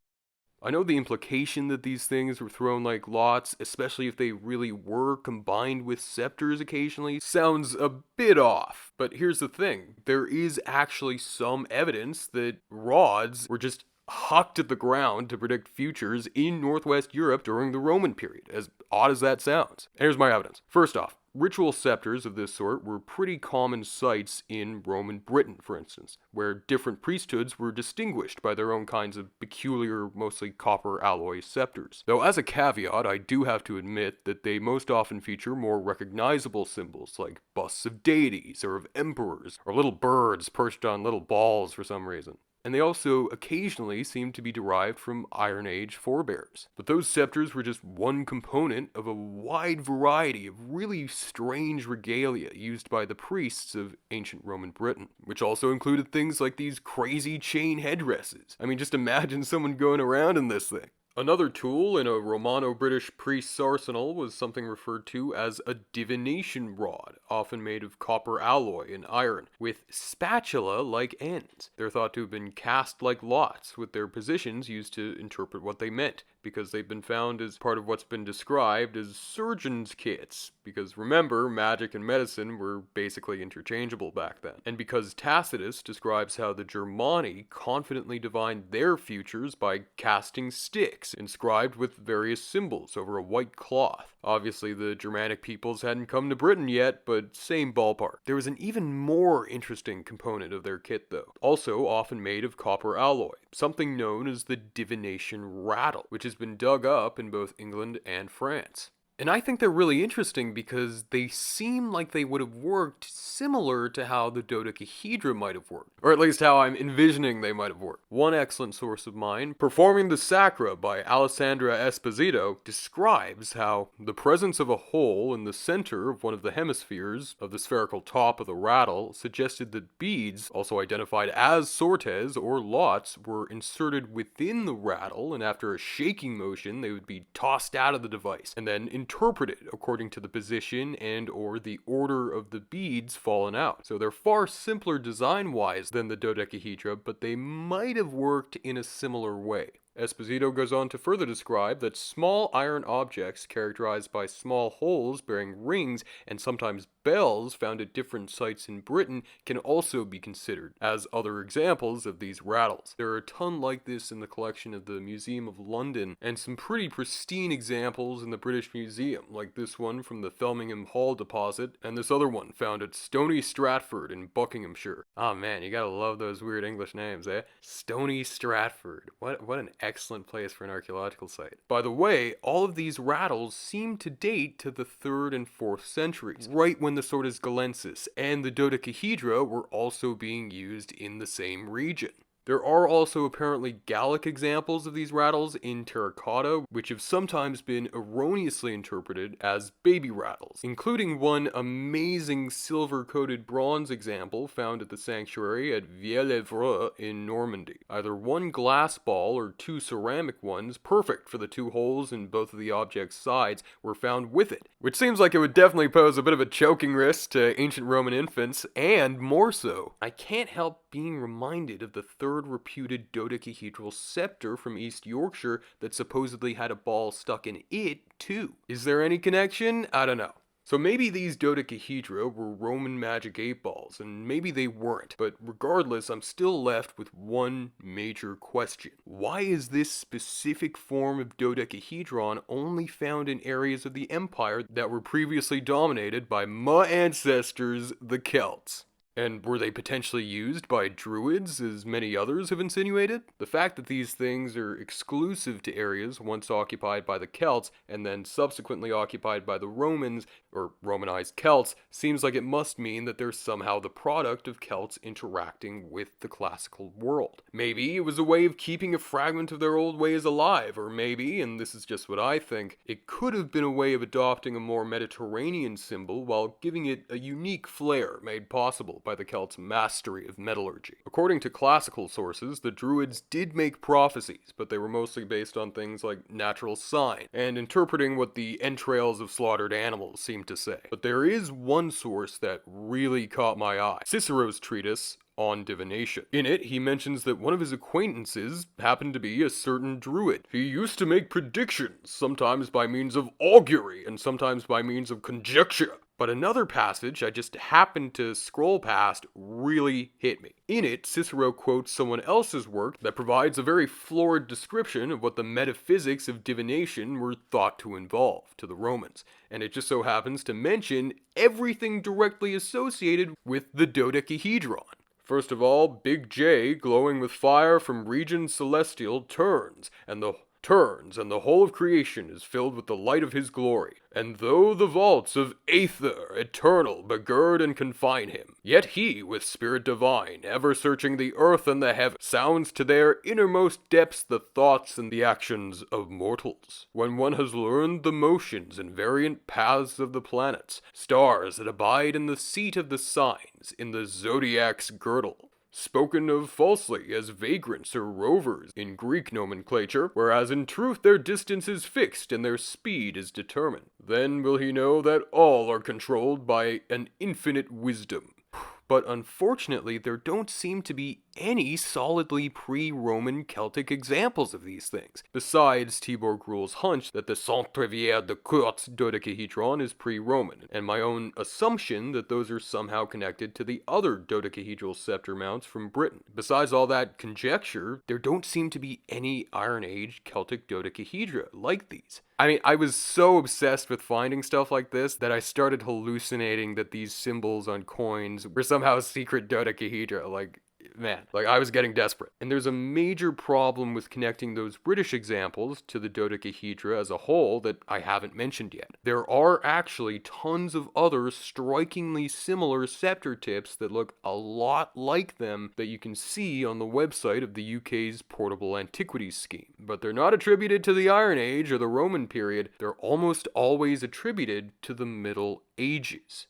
I know the implication that these things were thrown like lots, especially if they really were combined with scepters occasionally, sounds a bit off. But here's the thing, there is actually some evidence that rods were just hucked at the ground to predict futures in Northwest Europe during the Roman period, as odd as that sounds. And here's my evidence. First off, ritual scepters of this sort were pretty common sights in Roman Britain, for instance, where different priesthoods were distinguished by their own kinds of peculiar, mostly copper alloy scepters. Though as a caveat, I do have to admit that they most often feature more recognizable symbols, like busts of deities or of emperors, or little birds perched on little balls for some reason. And they also occasionally seem to be derived from Iron Age forebears. But those scepters were just one component of a wide variety of really strange regalia used by the priests of ancient Roman Britain, which also included things like these crazy chain headdresses. I mean, just imagine someone going around in this thing. Another tool in a Romano-British priest's arsenal was something referred to as a divination rod, often made of copper alloy and iron, with spatula-like ends. They're thought to have been cast like lots, with their positions used to interpret what they meant, because they've been found as part of what's been described as surgeon's kits, because remember, magic and medicine were basically interchangeable back then, and because Tacitus describes how the Germani confidently divined their futures by casting sticks X inscribed with various symbols over a white cloth. Obviously, the Germanic peoples hadn't come to Britain yet, but same ballpark. There was an even more interesting component of their kit though, also often made of copper alloy, something known as the divination rattle, which has been dug up in both England and France. And I think they're really interesting because they seem like they would have worked similar to how the dodecahedra might have worked, or at least how I'm envisioning they might have worked. One excellent source of mine, Performing the Sacra by Alessandra Esposito, describes how the presence of a hole in the center of one of the hemispheres of the spherical top of the rattle suggested that beads, also identified as sortes or lots, were inserted within the rattle, and after a shaking motion they would be tossed out of the device, and then interpreted according to the position and or the order of the beads fallen out. So they're far simpler design-wise than the dodecahedra, but they might have worked in a similar way. Esposito goes on to further describe that small iron objects characterized by small holes bearing rings and sometimes bells found at different sites in Britain can also be considered as other examples of these rattles. There are a ton like this in the collection of the Museum of London, and some pretty pristine examples in the British Museum, like this one from the Felmingham Hall deposit, and this other one found at Stony Stratford in Buckinghamshire. Oh man, you gotta love those weird English names, eh? Stony Stratford. What an excellent place for an archaeological site. By the way, all of these rattles seem to date to the 3rd and 4th centuries, right when the Sortes Galensis and the dodecahedra were also being used in the same region. There are also apparently Gallic examples of these rattles in terracotta, which have sometimes been erroneously interpreted as baby rattles, including one amazing silver-coated bronze example found at the sanctuary at Vielle-l'Evreux in Normandy. Either one glass ball or 2 ceramic ones, perfect for the 2 holes in both of the object's sides, were found with it, which seems like it would definitely pose a bit of a choking risk to ancient Roman infants, and more so. I can't help being reminded of the 3rd reputed dodecahedral scepter from East Yorkshire that supposedly had a ball stuck in it too. Is there any connection? I don't know. So maybe these dodecahedra were Roman magic 8 balls, and maybe they weren't, but regardless, I'm still left with one major question. Why is this specific form of dodecahedron only found in areas of the empire that were previously dominated by my ancestors, the Celts? And were they potentially used by druids, as many others have insinuated? The fact that these things are exclusive to areas once occupied by the Celts and then subsequently occupied by the Romans, or Romanized Celts, seems like it must mean that they're somehow the product of Celts interacting with the classical world. Maybe it was a way of keeping a fragment of their old ways alive, or maybe, and this is just what I think, it could have been a way of adopting a more Mediterranean symbol while giving it a unique flair made possible by the Celts' mastery of metallurgy. According to classical sources, the Druids did make prophecies, but they were mostly based on things like natural sign, and interpreting what the entrails of slaughtered animals seemed to say. But there is one source that really caught my eye: Cicero's treatise on divination. In it, he mentions that one of his acquaintances happened to be a certain druid. He used to make predictions, sometimes by means of augury, and sometimes by means of conjecture. But another passage I just happened to scroll past really hit me. In it, Cicero quotes someone else's work that provides a very florid description of what the metaphysics of divination were thought to involve to the Romans, and it just so happens to mention everything directly associated with the dodecahedron. First of all, Big J, glowing with fire from regions celestial, turns, and the whole of creation is filled with the light of his glory. And though the vaults of Aether eternal begird and confine him, yet he, with spirit divine, ever searching the earth and the heaven, sounds to their innermost depths the thoughts and the actions of mortals. When one has learned the motions and variant paths of the planets, stars that abide in the seat of the signs, in the zodiac's girdle, spoken of falsely as vagrants or rovers in Greek nomenclature, whereas in truth their distance is fixed and their speed is determined. Then will he know that all are controlled by an infinite wisdom. but unfortunately there don't seem to be any solidly pre-Roman Celtic examples of these things, besides Tibor Gruel's hunch that the Saint-Trivier de Court's dodecahedron is pre-Roman, and my own assumption that those are somehow connected to the other dodecahedral scepter mounts from Britain. Besides all that conjecture, there don't seem to be any Iron Age Celtic dodecahedra like these. I mean, I was so obsessed with finding stuff like this that I started hallucinating that these symbols on coins were somehow secret dodecahedra. Man, I was getting desperate. And there's a major problem with connecting those British examples to the dodecahedra as a whole that I haven't mentioned yet. There are actually tons of other strikingly similar scepter tips that look a lot like them that you can see on the website of the UK's Portable Antiquities Scheme. But they're not attributed to the Iron Age or the Roman period, they're almost always attributed to the Middle Ages.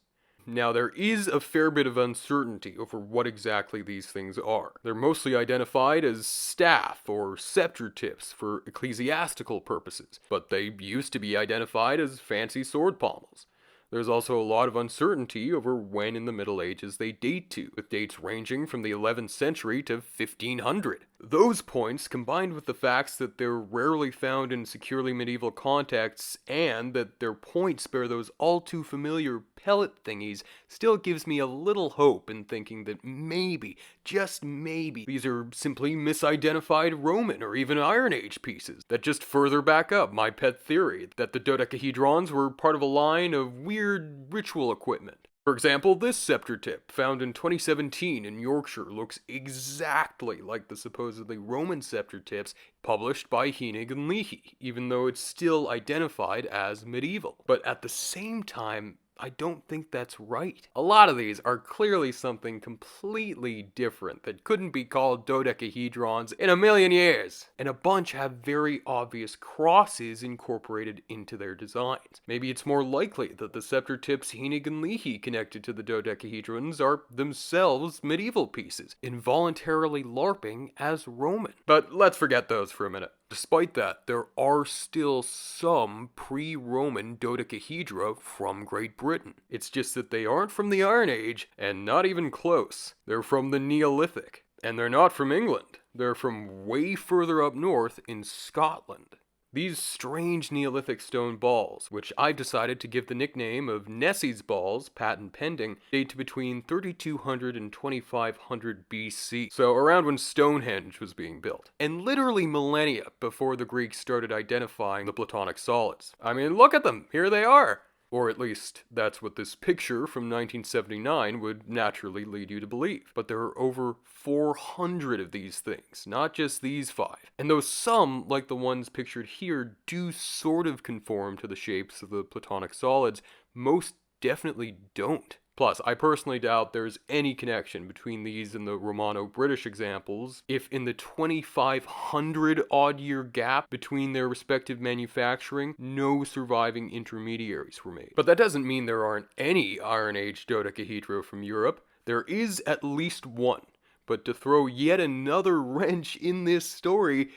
Now, there is a fair bit of uncertainty over what exactly these things are. They're mostly identified as staff or scepter tips for ecclesiastical purposes, but they used to be identified as fancy sword pommels. There's also a lot of uncertainty over when in the Middle Ages they date to, with dates ranging from the 11th century to 1500. Those points, combined with the facts that they're rarely found in securely medieval contexts, and that their points bear those all too familiar pellet thingies, still gives me a little hope in thinking that maybe, just maybe, these are simply misidentified Roman or even Iron Age pieces that just further back up my pet theory that the dodecahedrons were part of a line of weird ritual equipment. For example, this scepter tip, found in 2017 in Yorkshire, looks exactly like the supposedly Roman scepter tips published by Heinig and Leahy, even though it's still identified as medieval. But at the same time, I don't think that's right. A lot of these are clearly something completely different that couldn't be called dodecahedrons in a million years. And a bunch have very obvious crosses incorporated into their designs. Maybe it's more likely that the scepter tips Heinig and Leahy connected to the dodecahedrons are themselves medieval pieces, involuntarily LARPing as Roman. But let's forget those for a minute. Despite that, there are still some pre-Roman dodecahedra from Great Britain. It's just that they aren't from the Iron Age, and not even close. They're from the Neolithic. And they're not from England. They're from way further up north in Scotland. These strange Neolithic stone balls, which I've decided to give the nickname of Nessie's balls, patent pending, date to between 3200 and 2500 BC, so around when Stonehenge was being built, and literally millennia before the Greeks started identifying the Platonic solids. I mean, look at them, here they are! Or at least, that's what this picture from 1979 would naturally lead you to believe. But there are over 400 of these things, not just these 5. And though some, like the ones pictured here, do sort of conform to the shapes of the Platonic solids, most definitely don't. Plus, I personally doubt there's any connection between these and the Romano-British examples, if in the 2500 odd year gap between their respective manufacturing, no surviving intermediaries were made. But that doesn't mean there aren't any Iron Age dodecahedra from Europe. There is at least one. But to throw yet another wrench in this story,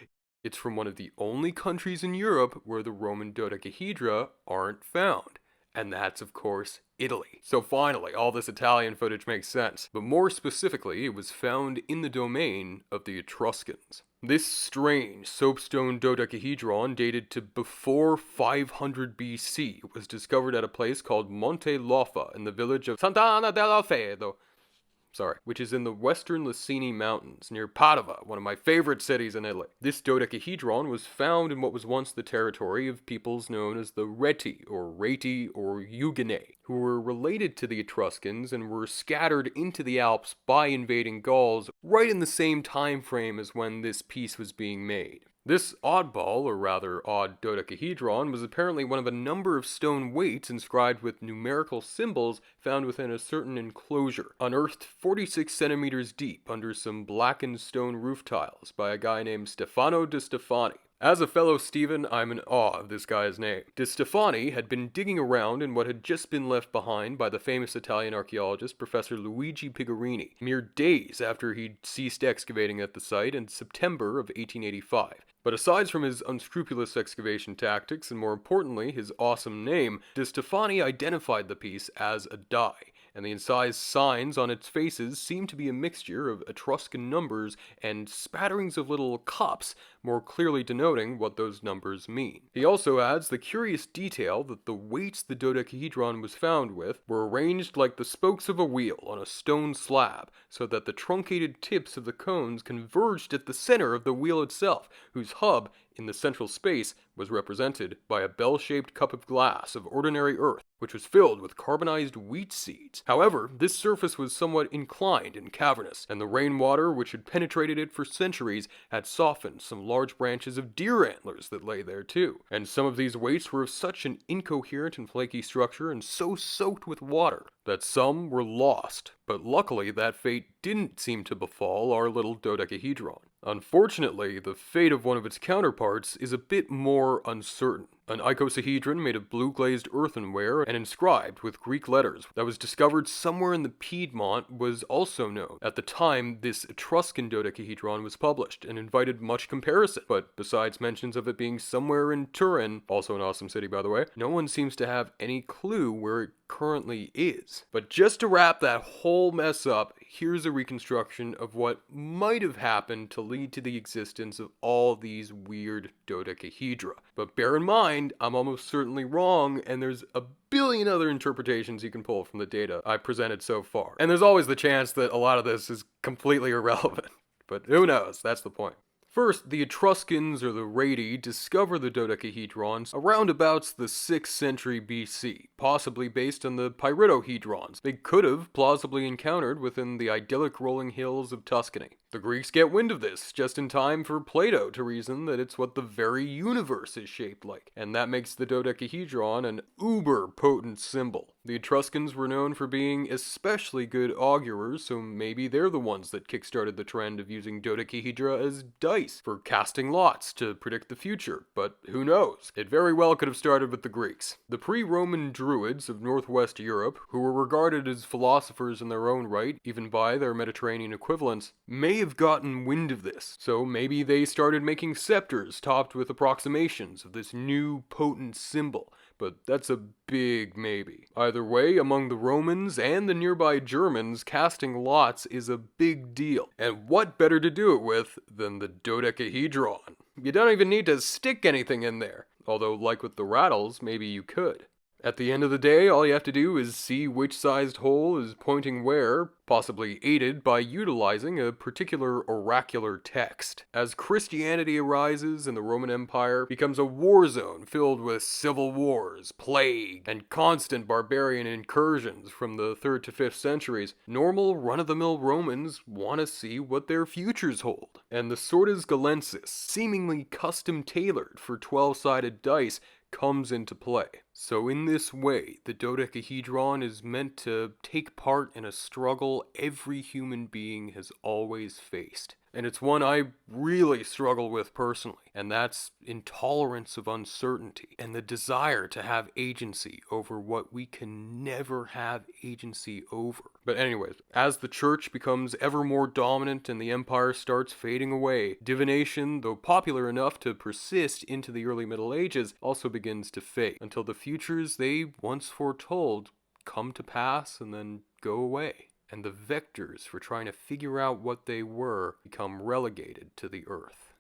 it's from one of the only countries in Europe where the Roman dodecahedra aren't found. And that's, of course, Italy. So finally, all this Italian footage makes sense. But more specifically, it was found in the domain of the Etruscans. This strange soapstone dodecahedron, dated to before 500 BC, was discovered at a place called Monte Loffa in the village of Sant'Anna dell'Alfedo, which is in the western Lucini Mountains, near Padova, one of my favorite cities in Italy. This dodecahedron was found in what was once the territory of peoples known as the Reti, or Eugenae, who were related to the Etruscans and were scattered into the Alps by invading Gauls right in the same time frame as when this piece was being made. This oddball, or rather odd dodecahedron, was apparently one of a number of stone weights inscribed with numerical symbols found within a certain enclosure, unearthed 46 centimeters deep under some blackened stone roof tiles by a guy named Stefano de Stefani. As a fellow Steven, I'm in awe of this guy's name. De Stefani had been digging around in what had just been left behind by the famous Italian archaeologist Professor Luigi Pigarini, mere days after he'd ceased excavating at the site in September of 1885. But aside from his unscrupulous excavation tactics, and more importantly, his awesome name, De Stefani identified the piece as a die, and the incised signs on its faces seem to be a mixture of Etruscan numbers and spatterings of little cups, more clearly denoting what those numbers mean. He also adds the curious detail that the weights the dodecahedron was found with were arranged like the spokes of a wheel on a stone slab, so that the truncated tips of the cones converged at the center of the wheel itself, whose hub, in the central space, was represented by a bell-shaped cup of glass of ordinary earth, which was filled with carbonized wheat seeds. However, this surface was somewhat inclined and cavernous, and the rainwater which had penetrated it for centuries had softened some large branches of deer antlers that lay there too. And some of these weights were of such an incoherent and flaky structure and so soaked with water that some were lost. But luckily that fate didn't seem to befall our little dodecahedron. Unfortunately, the fate of one of its counterparts is a bit more uncertain. An icosahedron made of blue-glazed earthenware and inscribed with Greek letters that was discovered somewhere in the Piedmont was also known. At the time, this Etruscan dodecahedron was published and invited much comparison, but besides mentions of it being somewhere in Turin, also an awesome city by the way, no one seems to have any clue where it currently is. But just to wrap that whole mess up, here's a reconstruction of what might have happened to lead to the existence of all these weird dodecahedra. But bear in mind, I'm almost certainly wrong, and there's a billion other interpretations you can pull from the data I've presented so far. And there's always the chance that a lot of this is completely irrelevant. But who knows, that's the point. First, the Etruscans or the Radi discover the dodecahedrons around about the 6th century BC, possibly based on the pyritohedrons they could have plausibly encountered within the idyllic rolling hills of Tuscany. The Greeks get wind of this just in time for Plato to reason that it's what the very universe is shaped like, and that makes the dodecahedron an uber-potent symbol. The Etruscans were known for being especially good augurers, so maybe they're the ones that kickstarted the trend of using dodecahedra as dice for casting lots to predict the future, but who knows? It very well could have started with the Greeks. The pre-Roman Druids of northwest Europe, who were regarded as philosophers in their own right, even by their Mediterranean equivalents, may have gotten wind of this, so maybe they started making scepters topped with approximations of this new potent symbol, but that's a big maybe. Either way, among the Romans and the nearby Germans, casting lots is a big deal. And what better to do it with than the dodecahedron? You don't even need to stick anything in there, although like with the rattles, maybe you could. At the end of the day, all you have to do is see which sized hole is pointing where, possibly aided by utilizing a particular oracular text. As Christianity arises and the Roman Empire becomes a war zone filled with civil wars, plague, and constant barbarian incursions from the 3rd to 5th centuries, normal run-of-the-mill Romans want to see what their futures hold. And the Sortes Galensis, seemingly custom-tailored for 12-sided dice, comes into play. So in this way, the dodecahedron is meant to take part in a struggle every human being has always faced. And it's one I really struggle with personally, and that's intolerance of uncertainty and the desire to have agency over what we can never have agency over. But anyways, as the church becomes ever more dominant and the empire starts fading away, divination, though popular enough to persist into the early Middle Ages, also begins to fade, until the futures they once foretold come to pass and then go away. And the vectors for trying to figure out what they were become relegated to the earth.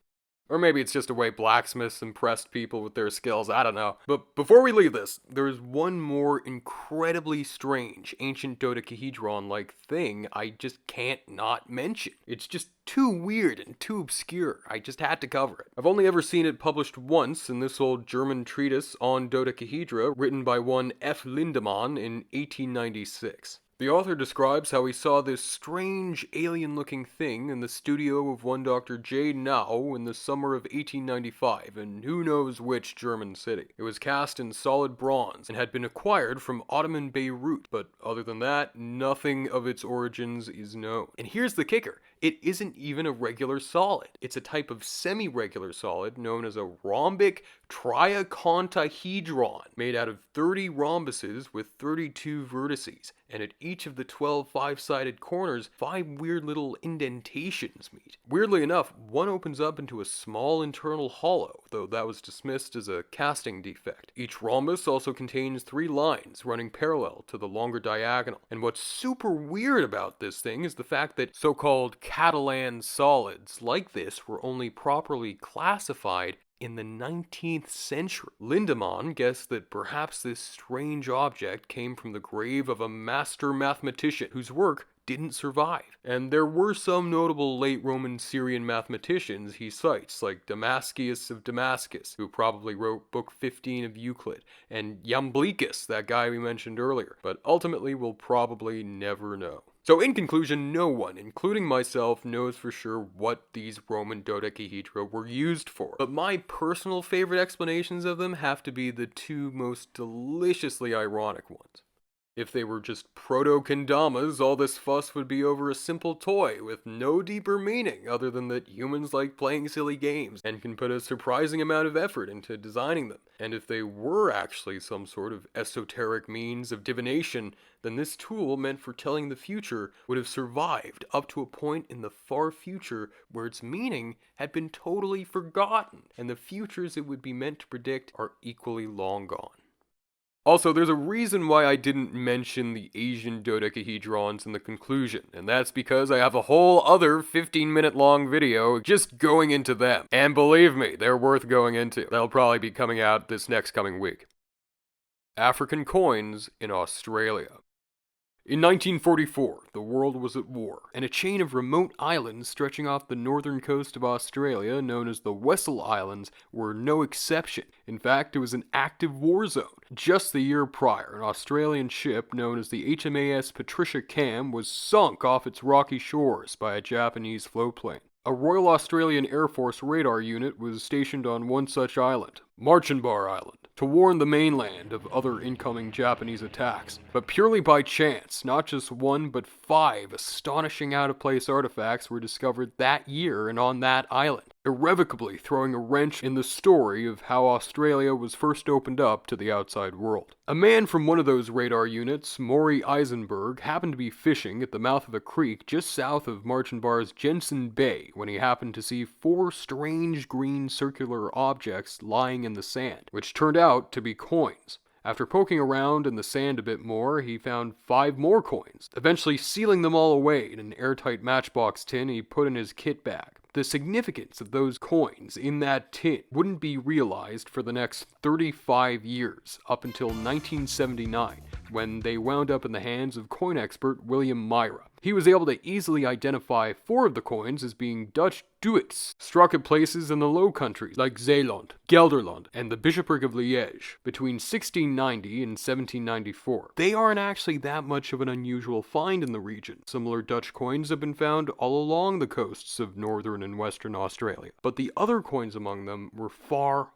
Or maybe it's just a way blacksmiths impressed people with their skills, I don't know. But before we leave this, there's one more incredibly strange ancient dodecahedron-like thing I just can't not mention. It's just too weird and too obscure. I just had to cover it. I've only ever seen it published once in this old German treatise on dodecahedra written by one F. Lindemann in 1896. The author describes how he saw this strange alien-looking thing in the studio of one Dr. J. Nau in the summer of 1895 in who knows which German city. It was cast in solid bronze and had been acquired from Ottoman Beirut, but other than that, nothing of its origins is known. And here's the kicker. it isn't even a regular solid. It's a type of semi-regular solid known as a rhombic triacontahedron, made out of 30 rhombuses with 32 vertices, and at each of the 12 five-sided corners, 5 weird little indentations meet. Weirdly enough, one opens up into a small internal hollow, though that was dismissed as a casting defect. Each rhombus also contains 3 lines running parallel to the longer diagonal. And what's super weird about this thing is the fact that so-called Catalan solids like this were only properly classified in the 19th century. Lindemann guessed that perhaps this strange object came from the grave of a master mathematician whose work didn't survive. And there were some notable late Roman Syrian mathematicians he cites, like Damascius of Damascus, who probably wrote Book 15 of Euclid, and Iamblichus, that guy we mentioned earlier, but ultimately we'll probably never know. So in conclusion, no one, including myself, knows for sure what these Roman dodecahedra were used for. But my personal favorite explanations of them have to be the 2 most deliciously ironic ones. If they were just proto-kendamas, all this fuss would be over a simple toy with no deeper meaning other than that humans like playing silly games and can put a surprising amount of effort into designing them. And if they were actually some sort of esoteric means of divination, then this tool meant for telling the future would have survived up to a point in the far future where its meaning had been totally forgotten, and the futures it would be meant to predict are equally long gone. Also, there's a reason why I didn't mention the Asian dodecahedrons in the conclusion, and that's because I have a whole other 15-minute long video just going into them. And believe me, they're worth going into. They'll probably be coming out this next coming week. African coins in Australia. In 1944, the world was at war, and a chain of remote islands stretching off the northern coast of Australia, known as the Wessel Islands, were no exception. In fact, it was an active war zone. Just the year prior, an Australian ship known as the HMAS Patricia Cam was sunk off its rocky shores by a Japanese floatplane. A Royal Australian Air Force radar unit was stationed on one such island, Marchinbar Island, to warn the mainland of other incoming Japanese attacks. But purely by chance, not just 1 but 5 astonishing out-of-place artifacts were discovered that year and on that island, irrevocably throwing a wrench in the story of how Australia was first opened up to the outside world. A man from one of those radar units, Maury Iceberg, happened to be fishing at the mouth of a creek just south of Marchinbar's Jensen Bay when he happened to see 4 strange green circular objects lying in the sand, which turned out to be coins. After poking around in the sand a bit more, he found 5 more coins, eventually sealing them all away in an airtight matchbox tin he put in his kit bag. The significance of those coins in that tin wouldn't be realized for the next 35 years, up until 1979, when they wound up in the hands of coin expert William Myra. He was able to easily identify 4 of the coins as being Dutch duits, struck at places in the Low Countries like Zeeland, Gelderland, and the Bishopric of Liège between 1690 and 1794. They aren't actually that much of an unusual find in the region. Similar Dutch coins have been found all along the coasts of northern and western Australia. But the other coins among them were far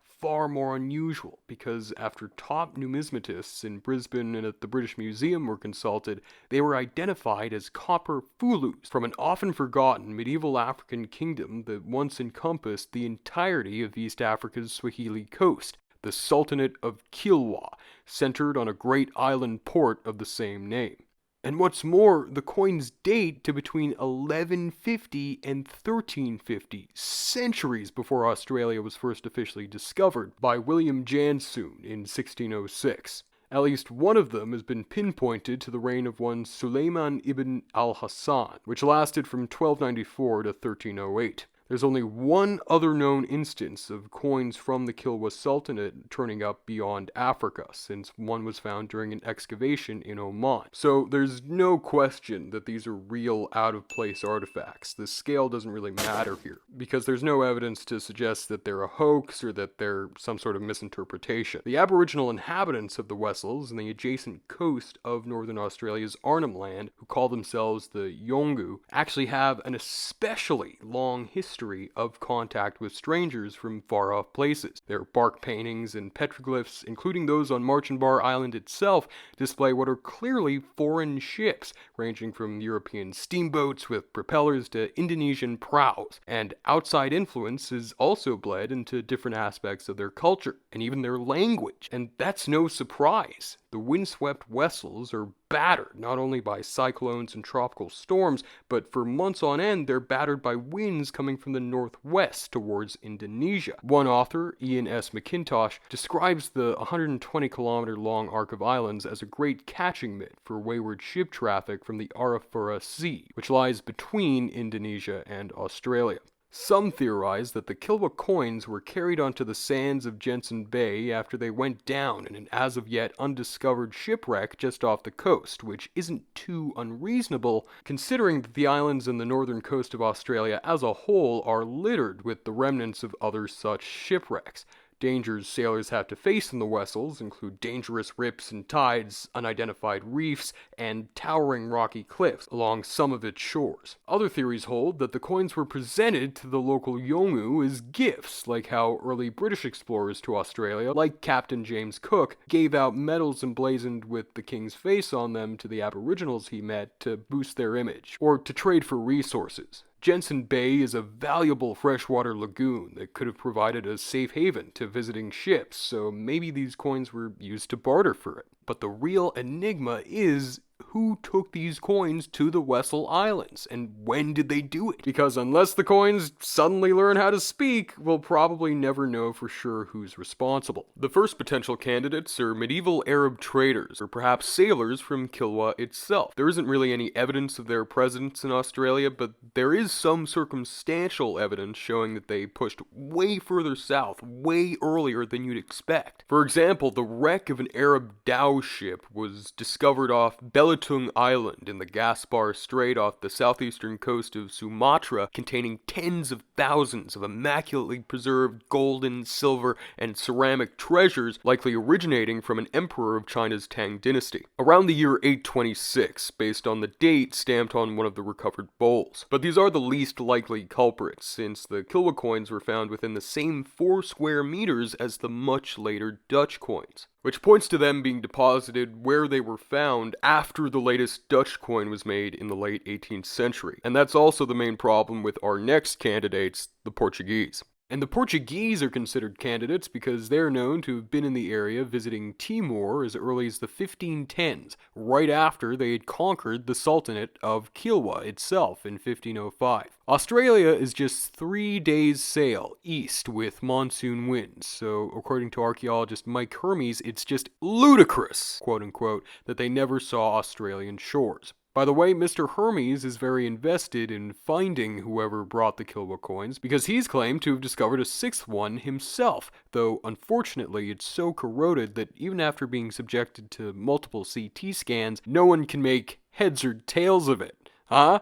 more unusual, because after top numismatists in Brisbane and at the British Museum were consulted, they were identified as copper fulus from an often forgotten medieval African kingdom that once encompassed the entirety of East Africa's Swahili coast, the Sultanate of Kilwa, centered on a great island port of the same name. And what's more, the coins date to between 1150 and 1350, centuries before Australia was first officially discovered by William Jansoon in 1606. At least one of them has been pinpointed to the reign of one Suleiman ibn al-Hassan, which lasted from 1294 to 1308. There's only one other known instance of coins from the Kilwa Sultanate turning up beyond Africa, since one was found during an excavation in Oman. So there's no question that these are real out-of-place artifacts. The scale doesn't really matter here, because there's no evidence to suggest that they're a hoax or that they're some sort of misinterpretation. The Aboriginal inhabitants of the Wessels and the adjacent coast of northern Australia's Arnhem Land, who call themselves the Yolngu, actually have an especially long history history of contact with strangers from far-off places. Their bark paintings and petroglyphs, including those on Marchinbar Island itself, display what are clearly foreign ships, ranging from European steamboats with propellers to Indonesian praus, and outside influence is also bled into different aspects of their culture, and even their language, and that's no surprise. The windswept vessels are battered not only by cyclones and tropical storms, but for months on end they're battered by winds coming from the northwest towards Indonesia. One author, Ian S. McIntosh, describes the 120-kilometer long arc of islands as a great catching mitt for wayward ship traffic from the Arafura Sea, which lies between Indonesia and Australia. Some theorize that the Kilwa coins were carried onto the sands of Jensen Bay after they went down in an as-of-yet undiscovered shipwreck just off the coast, which isn't too unreasonable, considering that the islands in the northern coast of Australia as a whole are littered with the remnants of other such shipwrecks. Dangers sailors have to face in the vessels include dangerous rips and tides, unidentified reefs, and towering rocky cliffs along some of its shores. Other theories hold that the coins were presented to the local Yolngu as gifts, like how early British explorers to Australia, like Captain James Cook, gave out medals emblazoned with the king's face on them to the Aboriginals he met to boost their image, or to trade for resources. Jensen Bay is a valuable freshwater lagoon that could have provided a safe haven to visiting ships, so maybe these coins were used to barter for it. But the real enigma is who took these coins to the Wessel Islands, and when did they do it? Because unless the coins suddenly learn how to speak, we'll probably never know for sure who's responsible. The first potential candidates are medieval Arab traders, or perhaps sailors from Kilwa itself. There isn't really any evidence of their presence in Australia, but there is some circumstantial evidence showing that they pushed way further south, way earlier than you'd expect. For example, the wreck of an Arab dhow ship was discovered off Belitung Island in the Gaspar Strait off the southeastern coast of Sumatra, containing tens of thousands of immaculately preserved golden, silver, and ceramic treasures, likely originating from an emperor of China's Tang dynasty, around the year 826, based on the date stamped on one of the recovered bowls. But these are the least likely culprits, since the Kilwa coins were found within the same 4 square meters as the much later Dutch coins, which points to them being deposited where they were found after the latest Dutch coin was made in the late 18th century. And that's also the main problem with our next candidates, the Portuguese. And the Portuguese are considered candidates because they're known to have been in the area visiting Timor as early as the 1510s, right after they had conquered the Sultanate of Kilwa itself in 1505. Australia is just 3 days' sail east with monsoon winds, so according to archaeologist Mike Hermes, it's just ludicrous, quote-unquote, that they never saw Australian shores. By the way, Mr. Hermes is very invested in finding whoever brought the Kilwa coins, because he's claimed to have discovered a 6th one himself, though unfortunately it's so corroded that even after being subjected to multiple CT scans, no one can make heads or tails of it. Huh?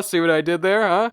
See what I did there, huh?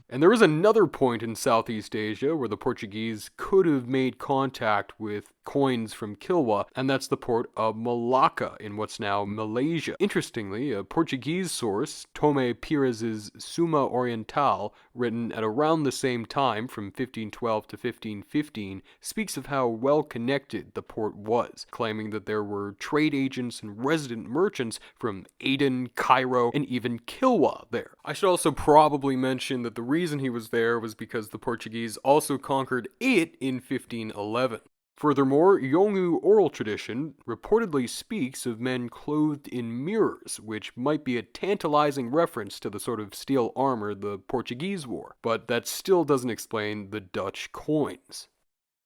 And there is another point in Southeast Asia where the Portuguese could have made contact with coins from Kilwa, and that's the port of Malacca in what's now Malaysia. Interestingly, a Portuguese source, Tome Pires' Suma Oriental, written at around the same time from 1512 to 1515, speaks of how well connected the port was, claiming that there were trade agents and resident merchants from Aden, Cairo, and even Kilwa there. I should also probably mention that the reason he was there was because the Portuguese also conquered it in 1511. Furthermore, Yolngu oral tradition reportedly speaks of men clothed in mirrors, which might be a tantalizing reference to the sort of steel armor the Portuguese wore, but that still doesn't explain the Dutch coins.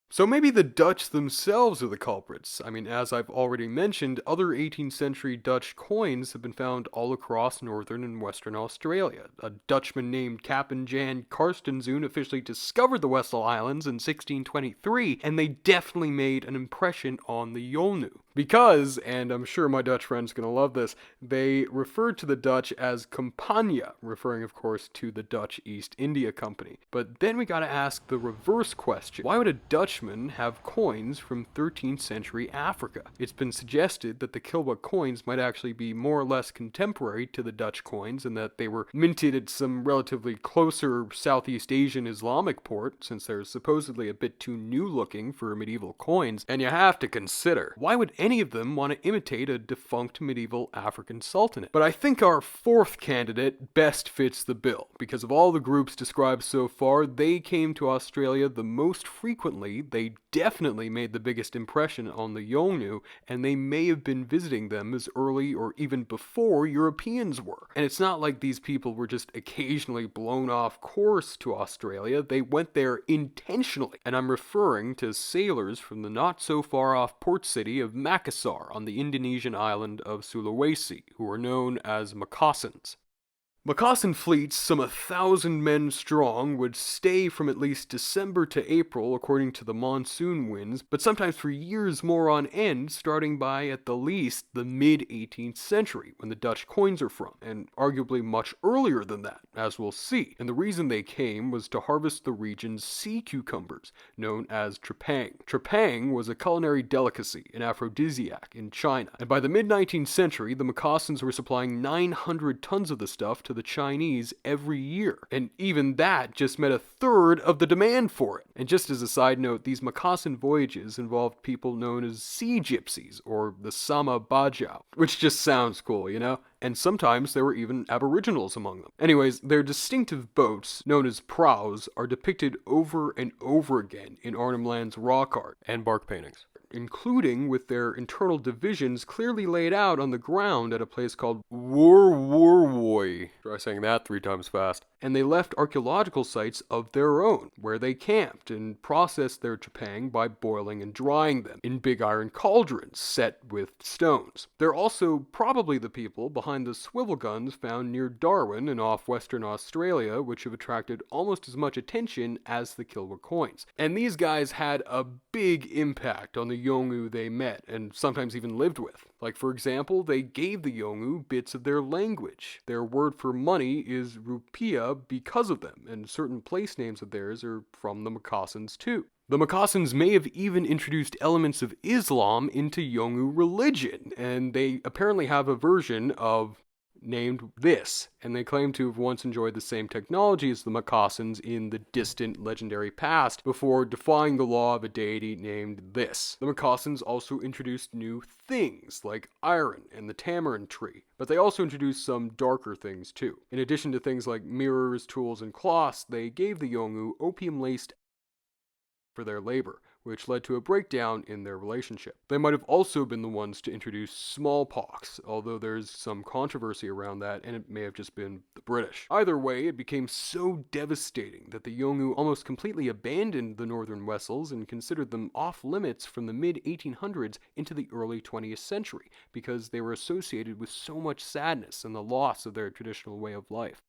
So maybe the Dutch themselves are the culprits. I mean, as I've already mentioned, other 18th century Dutch coins have been found all across northern and western Australia. A Dutchman named Captain Jan Karstenszoon officially discovered the Wessel Islands in 1623, and they definitely made an impression on the Yolngu. Because, and I'm sure my Dutch friend's gonna love this, they referred to the Dutch as Campania, referring of course to the Dutch East India Company. But then we gotta ask the reverse question. Why would a Dutchman have coins from 13th century Africa? It's been suggested that the Kilwa coins might actually be more or less contemporary to the Dutch coins and that they were minted at some relatively closer Southeast Asian Islamic port, since they're supposedly a bit too new looking for medieval coins. And you have to consider, why would any of them want to imitate a defunct medieval African sultanate? But I think our fourth candidate best fits the bill. Because of all the groups described so far, they came to Australia the most frequently, they definitely made the biggest impression on the Yolngu, and they may have been visiting them as early or even before Europeans were. And it's not like these people were just occasionally blown off course to Australia, they went there intentionally. And I'm referring to sailors from the not so far off port city of Makassar on the Indonesian island of Sulawesi, who are known as Moccasins. Moccasin fleets, some 1,000 men strong, would stay from at least December to April according to the monsoon winds, but sometimes for years more on end, starting by at the least the mid-18th century, when the Dutch coins are from, and arguably much earlier than that, as we'll see. And the reason they came was to harvest the region's sea cucumbers, known as trepang. Trepang was a culinary delicacy, an aphrodisiac, in China, and by the mid-19th century, the Moccasins were supplying 900 tons of the stuff to the Chinese every year, and even that just met a third of the demand for it. And just as a side note, these Moccasin voyages involved people known as sea gypsies, or the Sama Bajau, which just sounds cool, you know? And sometimes there were even aboriginals among them. Anyways, their distinctive boats, known as praus, are depicted over and over again in Arnhem Land's rock art and bark paintings, including with their internal divisions clearly laid out on the ground at a place called Wurwurwoi. Try saying that 3 times fast. And they left archaeological sites of their own, where they camped and processed their trepang by boiling and drying them in big iron cauldrons set with stones. They're also probably the people behind the swivel guns found near Darwin and off Western Australia, which have attracted almost as much attention as the Kilwa coins. And these guys had a big impact on the Yolngu they met, and sometimes even lived with. Like, for example, they gave the Yolngu bits of their language. Their word for money is rupiah because of them, and certain place names of theirs are from the Moccasins too. The Moccasins may have even introduced elements of Islam into Yolngu religion, and they apparently have a version of named this, and they claim to have once enjoyed the same technology as the Moccasins in the distant legendary past before defying the law of a deity named this. The Moccasins also introduced new things like iron and the tamarind tree, but they also introduced some darker things too. In addition to things like mirrors, tools, and cloths, they gave the Yolngu opium-laced for their labor, which led to a breakdown in their relationship. They might have also been the ones to introduce smallpox, although there's some controversy around that, and it may have just been the British. Either way, it became so devastating that the Yolngu almost completely abandoned the northern Wessels and considered them off limits from the mid-1800s into the early 20th century, because they were associated with so much sadness and the loss of their traditional way of life.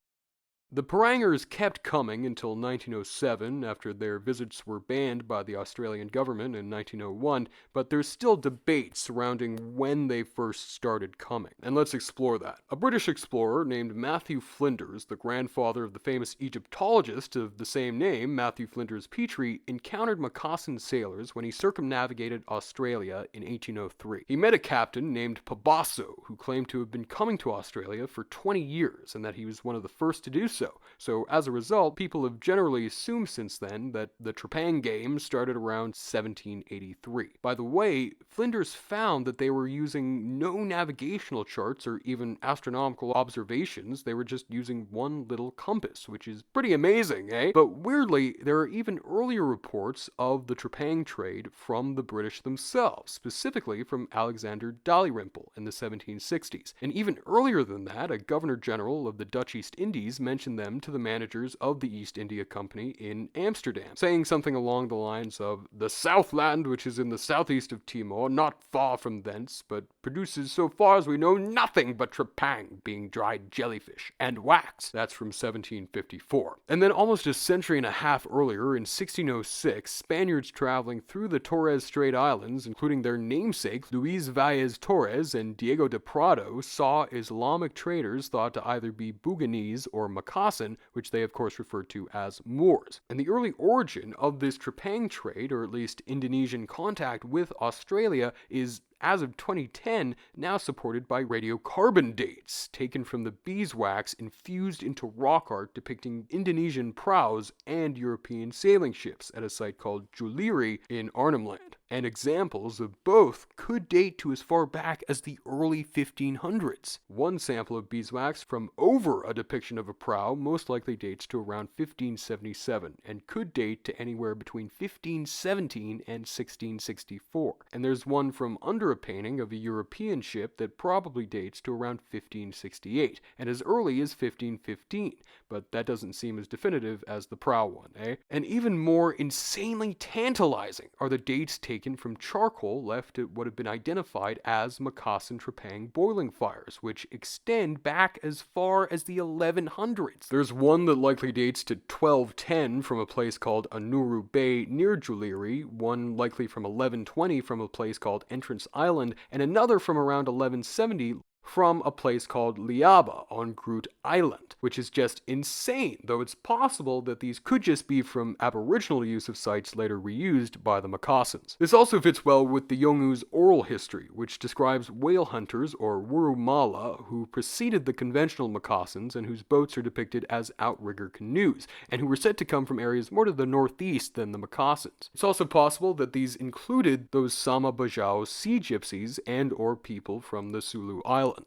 The Parangers kept coming until 1907, after their visits were banned by the Australian government in 1901, but there's still debate surrounding when they first started coming. And let's explore that. A British explorer named Matthew Flinders, the grandfather of the famous Egyptologist of the same name, Matthew Flinders Petrie, encountered Moccasin sailors when he circumnavigated Australia in 1803. He met a captain named Pabasso, who claimed to have been coming to Australia for 20 years, and that he was one of the first to do so. So as a result, people have generally assumed since then that the trepang game started around 1783. By the way, Flinders found that they were using no navigational charts or even astronomical observations. They were just using one little compass, which is pretty amazing, eh? But weirdly, there are even earlier reports of the trepang trade from the British themselves, specifically from Alexander Dalrymple in the 1760s. And even earlier than that, a Governor General of the Dutch East Indies mentioned them to the managers of the East India Company in Amsterdam, saying something along the lines of, "The Southland, which is in the southeast of Timor, not far from thence, but produces, so far as we know, nothing but trepang, being dried jellyfish, and wax. That's from 1754. And then almost a century and a half earlier, in 1606, Spaniards traveling through the Torres Strait Islands, including their namesake Luis Valles Torres and Diego de Prado, saw Islamic traders thought to either be Buginese or Moccasin, which they of course referred to as Moors. And the early origin of this trepang trade, or at least Indonesian contact with Australia, is, as of 2010, now supported by radiocarbon dates taken from the beeswax infused into rock art depicting Indonesian praus and European sailing ships at a site called Juliri in Arnhem Land. And examples of both could date to as far back as the early 1500s. One sample of beeswax from over a depiction of a prow most likely dates to around 1577 and could date to anywhere between 1517 and 1664. And there's one from under a painting of a European ship that probably dates to around 1568 and as early as 1515, but that doesn't seem as definitive as the prow one, eh? And even more insanely tantalizing are the dates taken from charcoal left at what have been identified as Moccasin trepang boiling fires, which extend back as far as the 1100s. There's one that likely dates to 1210 from a place called Anuru Bay near Juliri, one likely from 1120 from a place called Entrance Island, and another from around 1170 from a place called Liaba on Groot Island, which is just insane, though it's possible that these could just be from Aboriginal use of sites later reused by the Moccasins. This also fits well with the Yolngu's oral history, which describes whale hunters, or Wurumala, who preceded the conventional Moccasins and whose boats are depicted as outrigger canoes, and who were said to come from areas more to the northeast than the Moccasins. It's also possible that these included those Sama Bajau sea gypsies and or people from the Sulu Islands.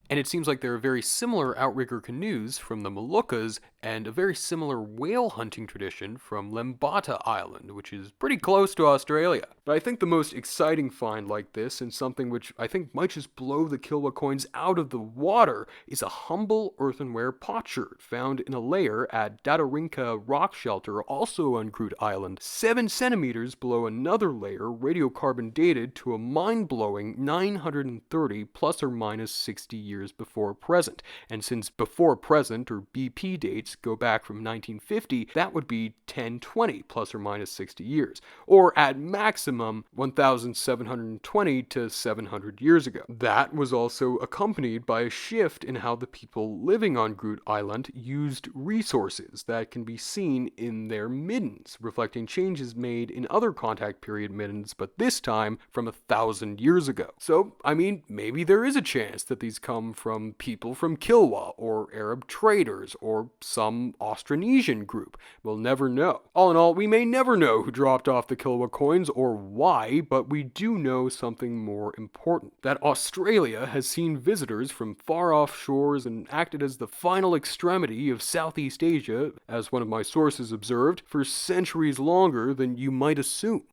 And it seems like there are very similar outrigger canoes from the Moluccas and a very similar whale hunting tradition from Lembata Island, which is pretty close to Australia. But I think the most exciting find like this, and something which I think might just blow the Kilwa coins out of the water, is a humble earthenware potsherd found in a layer at Dadarinka Rock Shelter, also on Groot Island, 7 centimeters below another layer radiocarbon dated to a mind-blowing 930 plus or minus 60 years before present. And since before present, or BP dates, go back from 1950, that would be 1020 plus or minus 60 years, or at maximum 1720 to 700 years ago. That was also accompanied by a shift in how the people living on Groot Island used resources that can be seen in their middens, reflecting changes made in other contact period middens, but this time from 1,000 years ago. So, I mean, maybe there is a chance that these come from people from Kilwa, or Arab traders, or some Austronesian group. We'll never know. All in all, we may never know who dropped off the Kilwa coins or why, but we do know something more important. That Australia has seen visitors from far off shores and acted as the final extremity of Southeast Asia, as one of my sources observed, for centuries longer than you might assume.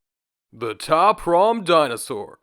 The Promh Dinosaur.